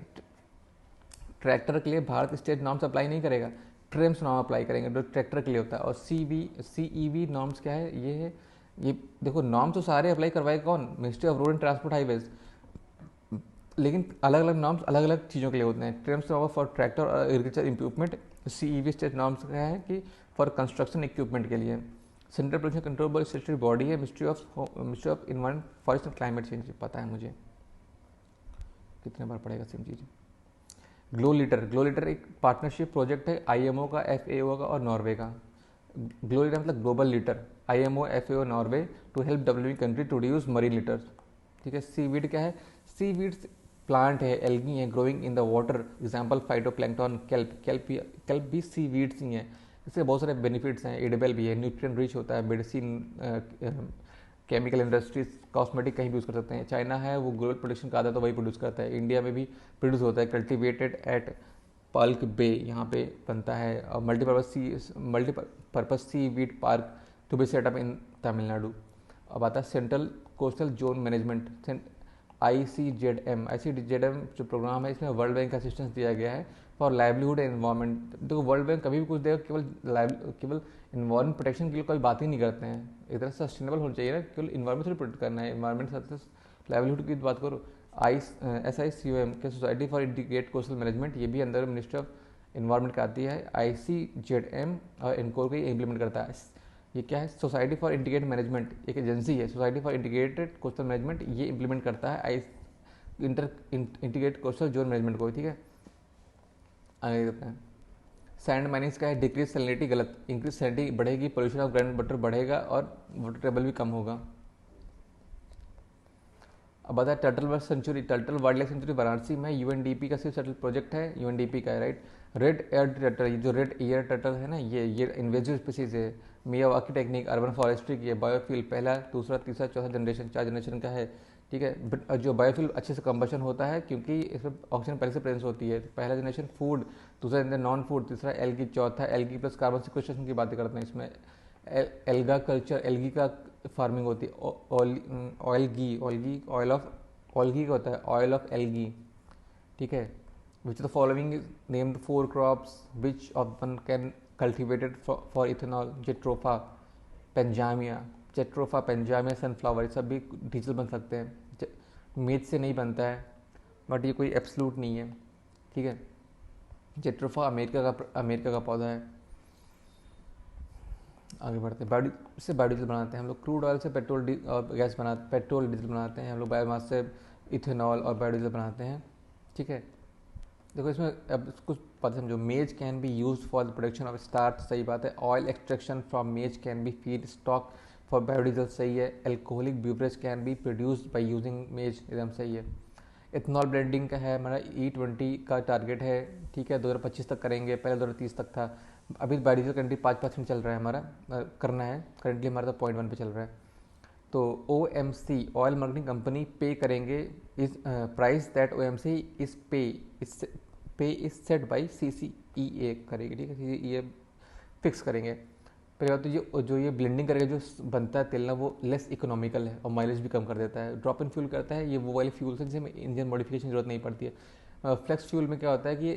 ट्रैक्टर के लिए भारत स्टेट नॉर्म्स अप्लाई नहीं करेगा, ट्रिम्स नॉर्म अप्लाई करेंगे जो ट्रैक्टर के लिए होता है। और CEV नॉर्म्स क्या है, ये देखो नॉर्म तो सारे अप्लाई करवाएगा कौन, ministry of road and transport highways, लेकिन अलग अलग नॉर्म्स अलग अलग चीज़ों के लिए होते हैं। ट्रिम्स नॉर्म फॉर ट्रैक्टर और agriculture equipment, CEV state norms क्या है कि फॉर कंस्ट्रक्शन इक्विपमेंट के लिए। Central pollution control board statutory body है, ministry of environment forest and climate change, पता है मुझे, कितने बार पड़ेगा सेम चीज़। ग्लो लीटर एक पार्टनरशिप प्रोजेक्ट है IMO का, FAO का और नॉर्वे का। ग्लो लीटर मतलब global litter, IMO, FAO, Norway to help developing country to reduce marine litres, ठीक है। सीवीड क्या है, सीवीड्स प्लांट है, एल्गी है, growing in the water, example phytoplankton, kelp भी सी वीड्स ही हैं। इसके बहुत सारे बेनिफिट्स हैं, एडिबल भी है, न्यूट्रिएंट रिच होता है, मेडिसिन, केमिकल इंडस्ट्रीज, कॉस्मेटिक कहीं भी यूज़ कर सकते हैं। चाइना है वो ग्लोबल प्रोडक्शन का आता है तो वही प्रोड्यूस करता है, इंडिया में भी प्रोड्यूस होता है, कल्टिवेटेड एट पल्क बे यहाँ पे बनता है। और multipurpose seaweed park to be set up in Tamil Nadu. अब आता है central coastal zone management, ICZM जो प्रोग्राम है, इसमें वर्ल्ड बैंक का असिस्टेंस दिया गया है फॉर लाइवलीहुड एंड एनवायरमेंट। देखो वर्ल्ड बैंक कभी भी कुछ देगा केवल इन्वायरमेंट प्रोटेक्शन के लिए कोई बात ही नहीं करते हैं। एक तरह से सस्टेनेबल होना चाहिए ना, केवल इन्वायरमेंट थोड़ी प्रोटेक्ट करना है, इन्वायरमेंट साथ लाइवलीहुड की बात करो। SICOM के society for integrated coastal management, ये भी अंदर मिनिस्ट्री ऑफ इन्वायरमेंट का आती है। ICZM और इनको को इम्प्लीमेंट करता है। ये क्या है, सोसाइटी फॉर इंटीग्रेटेड मैनेजमेंट, एक एजेंसी है, society for integrated coastal management, ये इंप्लीमेंट करता है इंटीग्रेटेड कोस्टल जोन मैनेजमेंट को, ठीक है। आगे देखते हैं, सैंड माइनिंग्स का है, डिक्रीज सैलिनिटी, गलत, इंक्रीज सैलिनिटी बढ़ेगी, पोल्यूशन ऑफ ग्राउंड वाटर बढ़ेगा और वाटर टेबल भी कम होगा। अब आता है turtle wild life sanctuary Varanasi में, UNDP का सिर्फ सेटल प्रोजेक्ट है, UNDP का है, राइट। रेड एयर टर्टल, ये जो रेड एयर टर्टल है ना, ये इन्वेजिव स्पीसीज है। मियावाकी टेक्निक, अर्बन फॉरेस्ट्री की है, बायोफ्यूल पहला, दूसरा, तीसरा, चौथा जनरेशन, 4 जनरेशन का है, ठीक है। जो बायोफ्यूल अच्छे से कंबशन होता है क्योंकि इसमें ऑक्सीजन पहले से प्रेजेंस होती है। पहला जनरेशन फूड, दूसरा जनरेशन नॉन फूड, तीसरा एल्गी, चौथा एल्गी प्लस कार्बन सिक्वेस्ट्रेशन की बातें करते हैं इसमें। एल्गा कल्चर, एल्गी का फार्मिंग होती है। ऑयल्गी का होता है, ऑयल ऑफ एल्गी, ठीक है। Which the following named 4 crops which of one can cultivated for ethanol, jatropha pongamia, sunflower, सब भी डीजल बन सकते हैं। मेज से नहीं बनता है बट ये कोई एब्सलूट नहीं है, ठीक है। जेट्रोफा अमेरिका का पौधा है। आगे बढ़ते हैं, इससे बायोडीजल बनाते हैं हम लोग। क्रूड ऑयल से पेट्रोल डीजल बनाते हैं हम लोग। बायोमास से इथेनॉल और बायोडीजल बनाते हैं, ठीक है। देखो इसमें अब कुछ पता समझो। Maize can be use for the production of starch, सही बात है। Oil extraction from maize can be feed stock for biodiesel, सही है। Alcoholic beverage can be produced by using maize, एकदम सही है। इथेनॉल ब्लेंडिंग का है हमारा, E20 का टारगेट है, ठीक है। 2025 तक करेंगे, पहले 2030 तक था। अभी बायोडीजल कंट्री 5% चल रहा है हमारा, करना है करंटली हमारा तो 0.1 पे चल रहा है। तो OMC ऑयल मार्केटिंग कंपनी पे करेंगे इस प्राइस दैट OMC इस पे इज सेट बाई CCEA करेगी, ठीक है। CCEA फिक्स करेंगे। पहले बात तो जो ये ब्लेंडिंग करेगा, जो बनता है तेल ना, वो लेस इकोनॉमिकल है और माइलेज भी कम कर देता है। ड्रॉप इन फ्यूल करता है, ये वो वाले फ्यूल से जिसमें इंजन मॉडिफिकेशन जरूरत नहीं पड़ती है। फ्लेक्स फ्यूल में क्या होता है कि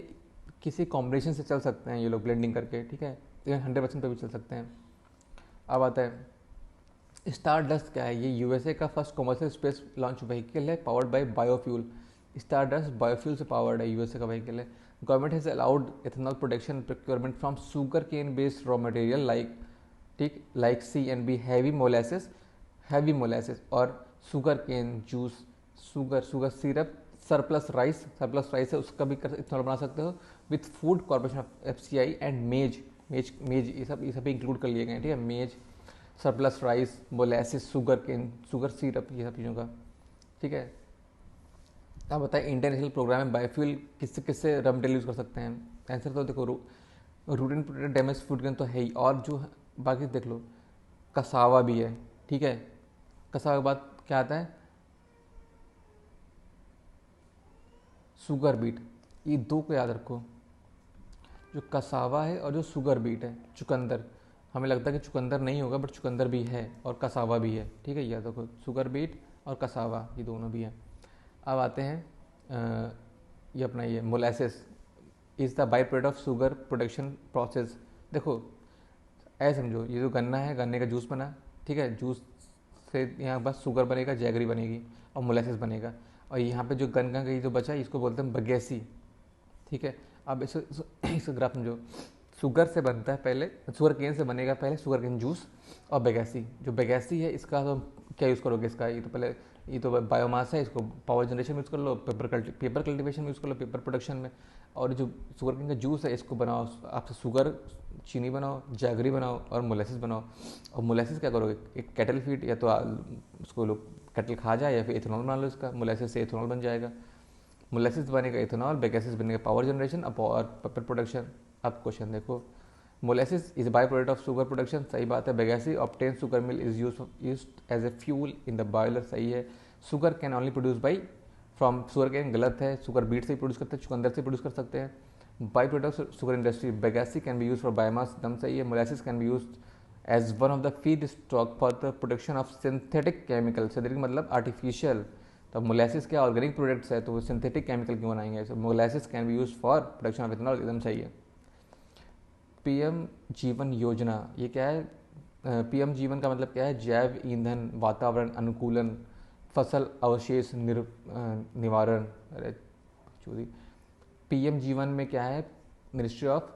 किसी कॉम्बिनेशन से चल सकते हैं ये लोग ब्लेंडिंग करके, ठीक है। 100% पे भी चल सकते हैं। अब आता है स्टारडस्ट, क्या है ये, USA का first commercial space launch vehicle है, powered by biofuel. Stardust biofuel से पावर्ड है, USA का व्हीकल है। Government has allowed ethanol production procurement from sugarcane based raw material like CNB heavy molasses और sugarcane juice, sugar syrup, surplus rice है उसका भी ethanol बना सकते हो। With food corporation of FCI and maize ये सब भी इंक्लूड कर लिए गए हैं, ठीक है। Maize, surplus rice, molasses, sugar cane, sugar syrup, ये सब चीज़ों का, ठीक है। आप बताएं इंटरनेशनल प्रोग्राम में बायोफ्यूल किससे रॉ मटेरियल यूज़ कर सकते हैं। आंसर तो देखो root and protected damage food gun तो है ही, और जो बाकी देख लो, कसावा भी है, ठीक है। कसावा के बाद क्या आता है, शुगर बीट, ये दो को याद रखो, जो कसावा है और जो शुगर बीट है। चुकंदर, हमें लगता है कि चुकंदर नहीं होगा बट चुकंदर भी है और कसावा भी है, ठीक है। याद रखो शुगर बीट और कसावा, ये दोनों भी हैं। अब आते हैं ये अपना ये molasses is the by product of sugar production process. देखो ऐसे समझो, ये जो गन्ना है, गन्ने का जूस बना, ठीक है। जूस से यहाँ बस शुगर बनेगा, जैगरी बनेगी और मोलासेस बनेगा। और यहाँ पे जो गन्ना का ये जो बचा है, इसको बोलते हैं बगैसी, ठीक है। अब इस ग्राफ समझो, शुगर से बनता है पहले, शुगर केन से बनेगा पहले शुगर केन जूस और बगैसी। जो बगैसी है इसका तो क्या यूज़ करोगे, इसका ये तो बायोमास है, इसको पावर जनरेशन में यूज़ कर लो, पेपर कल्टिवेशन में यूज़ कर लो, पेपर प्रोडक्शन में। और जो शुगर केन का जूस है इसको बनाओ, आपसे शुगर चीनी बनाओ, जैगरी बनाओ और मोलासेस बनाओ। और मोलासेस क्या करोगे, एक कैटल फीड, या तो उसको लोग कैटल खा जाए या फिर इथेनॉल बना लो इसका, मोलासेस से इथेनॉल बन जाएगा। मोलेसिस बनेगा इथेनॉल, बेगेसिस बनेगा पावर जनरेशन और पेपर प्रोडक्शन। अब क्वेश्चन देखो, molasses is by product of sugar production, सही बात है। Bagasse obtain sugar mill is used as a fuel in the boiler, सही है। Sugar cane only produce by from sugar cane, गलत है। शुगर बीट से प्रोड्यूस करते हैं, चुकंदर से प्रोड्यूस कर सकते हैं। By product sugar industry, bagasse can be use for biomass, एकदम सही है। Molasses can be use as one of the feed stock for the production of synthetic chemical, synthetic मतलब आर्टिफिशियल। तो मोलेसिस क्या ऑर्गेनिक प्रोडक्ट्स है, तो वो synthetic chemical क्यों बनाएंगे। So molasses can be use for production of ethanol, एकदम सही है। पीएम जीवन योजना, ये क्या है? पीएम जीवन का मतलब क्या है? जैव ईंधन, वातावरण अनुकूलन, फसल अवशेष निवारण। अरे चोरी, पीएम जीवन में क्या है? Ministry of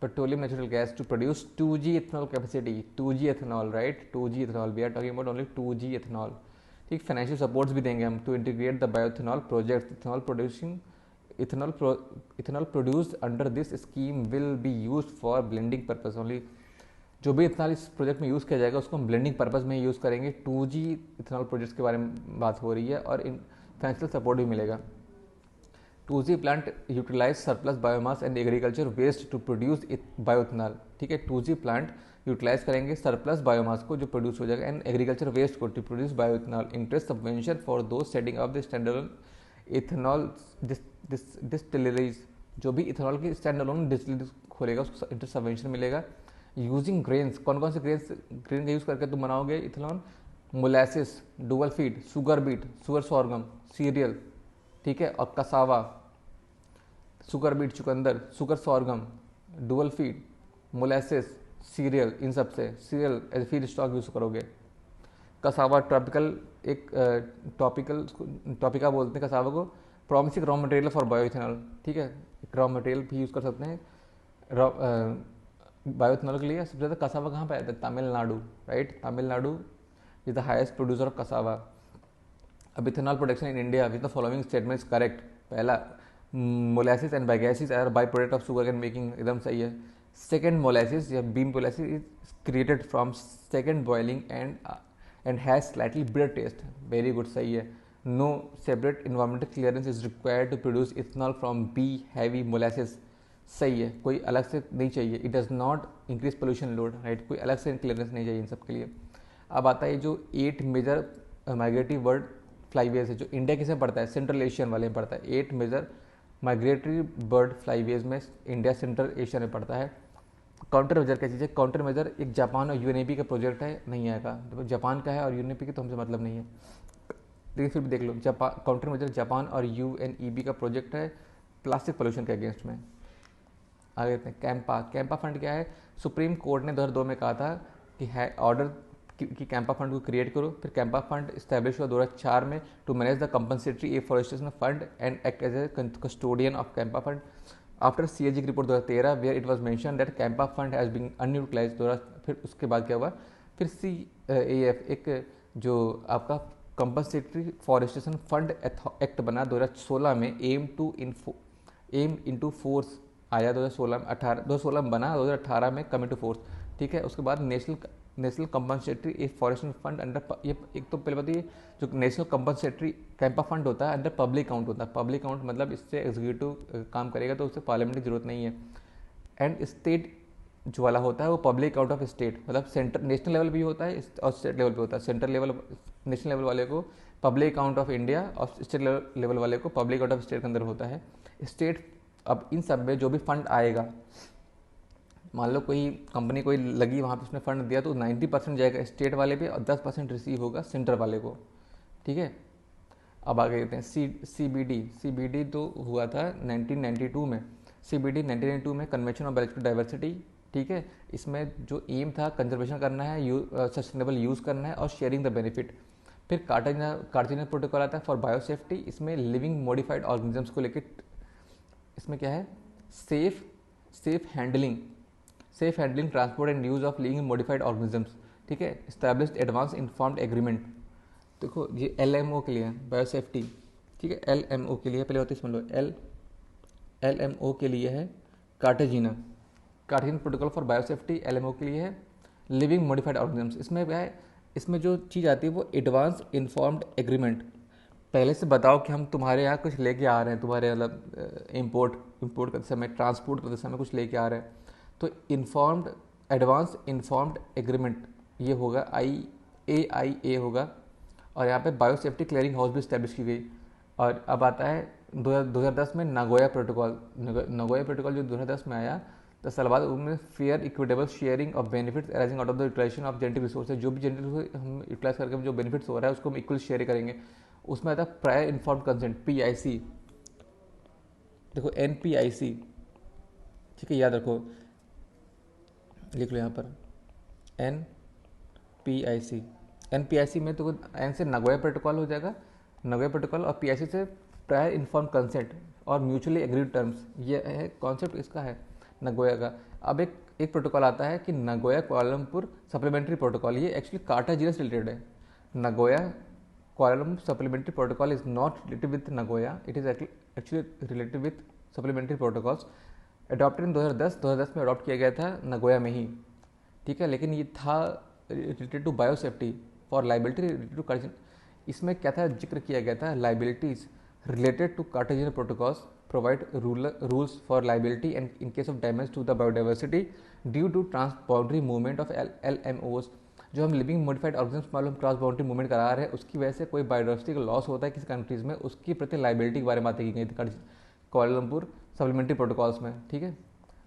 petroleum natural gas to produce 2G ethanol capacity, 2G ethanol, right, 2G ethanol, we are talking about only 2G ethanol. ठीक, फाइनेंशियल सपोर्ट्स भी देंगे हम to integrate the bioethanol project, ethanol producing ethanol produced under this scheme will be use for blending purpose only. जो भी ethanol इस project में use किया जाएगा उसको हम ब्लेंडिंग पर्पज में यूज़ करेंगे। 2G इथेनॉल प्रोजेक्ट्स के बारे में बात हो रही है और इन फाइनेंशियल सपोर्ट भी मिलेगा। 2G plant utilize surplus biomass and agriculture waste to produce bioethanol, ठीक है। 2G प्लांट यूटिलाइज करेंगे सरप्लस बायोमास को जो प्रोड्यूस हो जाएगा एंड एग्रीकल्चर वेस्ट को to produce bioethanol. Interest subvention for दो setting of the standard ethanol distilleries, जो भी इथेनॉल की स्टैंड अलोन डिस्टिलरी खोलेगा उसको इंटरेस्ट सबवेंशन मिलेगा। यूजिंग ग्रेन्स, कौन कौन से ग्रेन का यूज़ करके तुम बनाओगे ethanol? Molasses, dual feed, sugar beet, sugar sorghum, cereal, ठीक है, और कसावा, शुगर बीट, चुकंदर, sugar sorghum, dual feed, molasses, cereal, इन सब से cereal as feed stock use करोगे। कसावा ट्रॉपिकल, एक टॉपिका बोलते हैं कसावा को, promising raw material for bioethanol, ठीक है, रॉ मटेरियल भी यूज़ कर सकते हैं बायोइथेनॉल के लिए। सबसे ज़्यादा कसावा कहाँ पे आता है? Tamil Nadu, right, Tamil Nadu is the highest producer of cassava. अब ethanol production in India with the following statements correct. पहला, molasses and bagasse are by product of sugar cane making, एकदम सही है। सेकेंड, मोलेसिस या B molasses is created from second boiling and has slightly bitter taste, very good, सही है। No separate environmental clearance is required to produce ethanol from B heavy molasses, सही है, कोई अलग से नहीं चाहिए। It does not increase pollution load, right, कोई अलग से क्लियरेंस नहीं चाहिए इन सब के लिए। अब आता है जो 8 मेजर माइग्रेटरी बर्ड फ्लाईवेज है, जो इंडिया किसे पड़ता है? सेंट्रल एशियन वाले में पड़ता है। 8 मेजर माइग्रेटरी बर्ड फ्लाईवेज में इंडिया सेंट्रल एशिया में पड़ता है। काउंटर मेजर क्या चीज़ है? काउंटर मेजर एक जापान और यूएनईपी का प्रोजेक्ट है, नहीं आएगा, तो जापान का है और यूएनईपी की तो हमसे मतलब नहीं है, लेकिन फिर भी देख लो, जापान काउंटर मेजर जापान और यूएनईपी का प्रोजेक्ट है प्लास्टिक पोल्यूशन के अगेंस्ट में। आगे देखते हैं कैंपा फंड क्या है? सुप्रीम कोर्ट ने 2002 में कहा था कि है ऑर्डर कि कैंपा फंड को क्रिएट करो। फिर कैंपा फंड इस्टेब्लिश हुआ 2004 में to manage the compensatory afforestation fund and act as a custodian of CAMPA fund. After CAG की report 2013 where it was mention that CAMPA fund has been unutilised. फिर उसके बाद क्या हुआ? फिर CAF एक जो आपका कंपनसेटरी फॉरेस्टेशन फंड एक्ट बना 2016 में, एम इनटू फोर्स आया 2016 में बना, 2018 में कम इनटू फोर्स, ठीक है। उसके बाद national compensatory forestation fund under, ये एक तो पहले बताइए, जो नेशनल कंपनसेटरी कैंपा फंड होता है अंडर पब्लिक अकाउंट होता है। पब्लिक अकाउंट मतलब इससे एग्जीक्यूटिव काम करेगा तो उससे पार्लियामेंट की जरूरत नहीं है। एंड स्टेट जो वाला होता है वो पब्लिक अकाउंट ऑफ स्टेट, मतलब सेंटर नेशनल लेवल भी होता है और स्टेट लेवल पे होता है। सेंट्रल लेवल, नेशनल लेवल वाले को पब्लिक अकाउंट ऑफ इंडिया और स्टेट लेवल वाले को पब्लिक अकाउंट ऑफ स्टेट के अंदर होता है। स्टेट, अब इन सब में जो भी फंड आएगा, मान लो कोई कंपनी कोई लगी वहाँ पे उसने फंड दिया तो 90% जाएगा स्टेट वाले पे और 10% रिसीव होगा सेंटर वाले को, ठीक है। अब आगे कहते हैं CBD तो हुआ था 1992 में। CBD 1992 में कन्वेंशन ऑन बायोलॉजिकल डाइवर्सिटी, ठीक है। इसमें जो एम था कंजर्वेशन करना है, सस्टेनेबल यूज़ करना है और शेयरिंग द बेनिफिट। फिर कार्टिनर प्रोटोकॉल आता है फॉर बायोसेफ्टी, इसमें लिविंग मॉडिफाइड ऑर्गेनिजम्स को लेकर, इसमें क्या है? Safe handling transport and use of living modified organisms, ठीक है। एस्टैब्लिश्ड एडवांस इन्फॉर्म्ड एग्रीमेंट, देखो ये LMO के लिए है, बायोसेफ्टी, ठीक है, LMO के लिए, पहले होते समझ लो, LMO के लिए है Cartagena protocol for biosafety, LMO के लिए है लिविंग मॉडिफाइड ऑर्गेनिजम्स। इसमें क्या है? इसमें जो चीज़ आती है वो एडवांस इन्फॉर्म्ड एग्रीमेंट, पहले से बताओ कि हम तुम्हारे यहाँ कुछ लेके आ रहे हैं, तुम्हारे मतलब इम्पोर्ट इम्पोर्ट करते समय, ट्रांसपोर्ट करते समय कुछ लेके आ रहे हैं, तो इन्फॉर्म्ड, एडवांस इन्फॉर्म्ड एग्रीमेंट ये होगा, IAIA होगा। और यहाँ पे बायो सेफ्टी क्लियरिंग हाउस भी इस्टेब्लिश की गई। और अब आता है 2010 में नागोया प्रोटोकॉल। नागोया प्रोटोकॉल जो 2010 में आया, 10 साल बाद, उनमें fair equitable sharing of benefits arising out of the utilisation of genetic resources. जो भी जेनेटिक रिसोर्स हम यूटिलाइज करके जो बेनिफिट्स हो रहा है उसको हम इक्वल शेयर करेंगे। उसमें आता है प्रायर इन्फॉर्म्ड कंसेंट, PIC। देखो NPIC, ठीक है, याद रखो, लिख लो यहाँ पर NPIC। NPIC में तो N से नगोया प्रोटोकॉल हो जाएगा, नगोया प्रोटोकॉल, और PIC से प्रायर इन्फॉर्म कंसेंट और म्यूचुअली एग्रीड टर्म्स। ये है कॉन्सेप्ट इसका है नगोया का। अब एक प्रोटोकॉल आता है कि नगोया कोलालमपुर सप्लीमेंट्री प्रोटोकॉल। ये एक्चुअली कार्टाजीनस रिलेटेड है। Nagoya Kuala Lumpur supplementary protocol is not related with Nagoya, it is actually related with supplementary protocols adopted in 2010 में अडॉप्ट किया गया था नगोया में ही, ठीक है। लेकिन ये था related to bio safety for liability related to Cartagena. इसमें क्या था, जिक्र किया गया था liabilities related to Cartagena protocols provide rules for liability and in case of damage to the biodiversity due to transboundary movement of LMOs। जो हम living modified organism मालूम ट्रांस बाउंड्री मूवमेंट करा रहे हैं, उसकी वजह से कोई बायोडाइवर्सिटी का लॉस होता है किसी कंट्रीज में, उसकी प्रति लाइबिलिटी के बारे में बात की गई थी कोलालमपुर सप्लीमेंट्री प्रोटोकॉल्स में, ठीक है।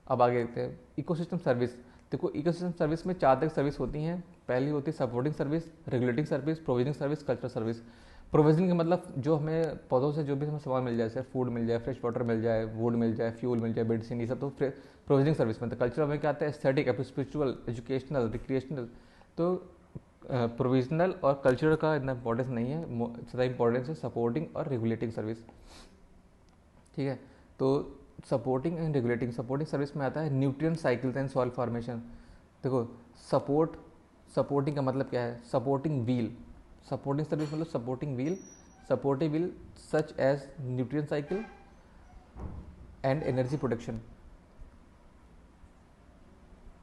अब आगे देखते हैं इकोसिस्टम सर्विस। देखो इकोसिस्टम सर्विस में 4 तरह की सर्विस होती हैं। पहली होती है supporting service, regulating service, provisioning service, cultural service. Provisioning का मतलब जो हमें पौधों से जो भी हमें सामान मिल जाए, जैसे फूड मिल जाए, फ्रेश वाटर मिल जाए, वुड मिल जाए, फ्यूल मिल जाए, मेडिसिन, ये सब तो प्रोविजनिंग सर्विस में। तो कल्चरल में क्या आता है, एस्थेटिक, स्पिरिचुअल, एजुकेशनल, रिक्रिएशनल। तो प्रोविजनल और कल्चरल का इतना इंपॉर्टेंस नहीं है, ज़्यादा इंपॉर्टेंस है सपोर्टिंग और रेगुलेटिंग सर्विस, ठीक है। तो supporting and regulating, supporting service में आता है nutrient cycles and soil formation. देखो सपोर्टिंग का मतलब क्या है, सपोर्टिंग व्हील। सपोर्टिंग सर्विस मतलब supporting wheel, supportive wheel such as nutrient cycle and energy production.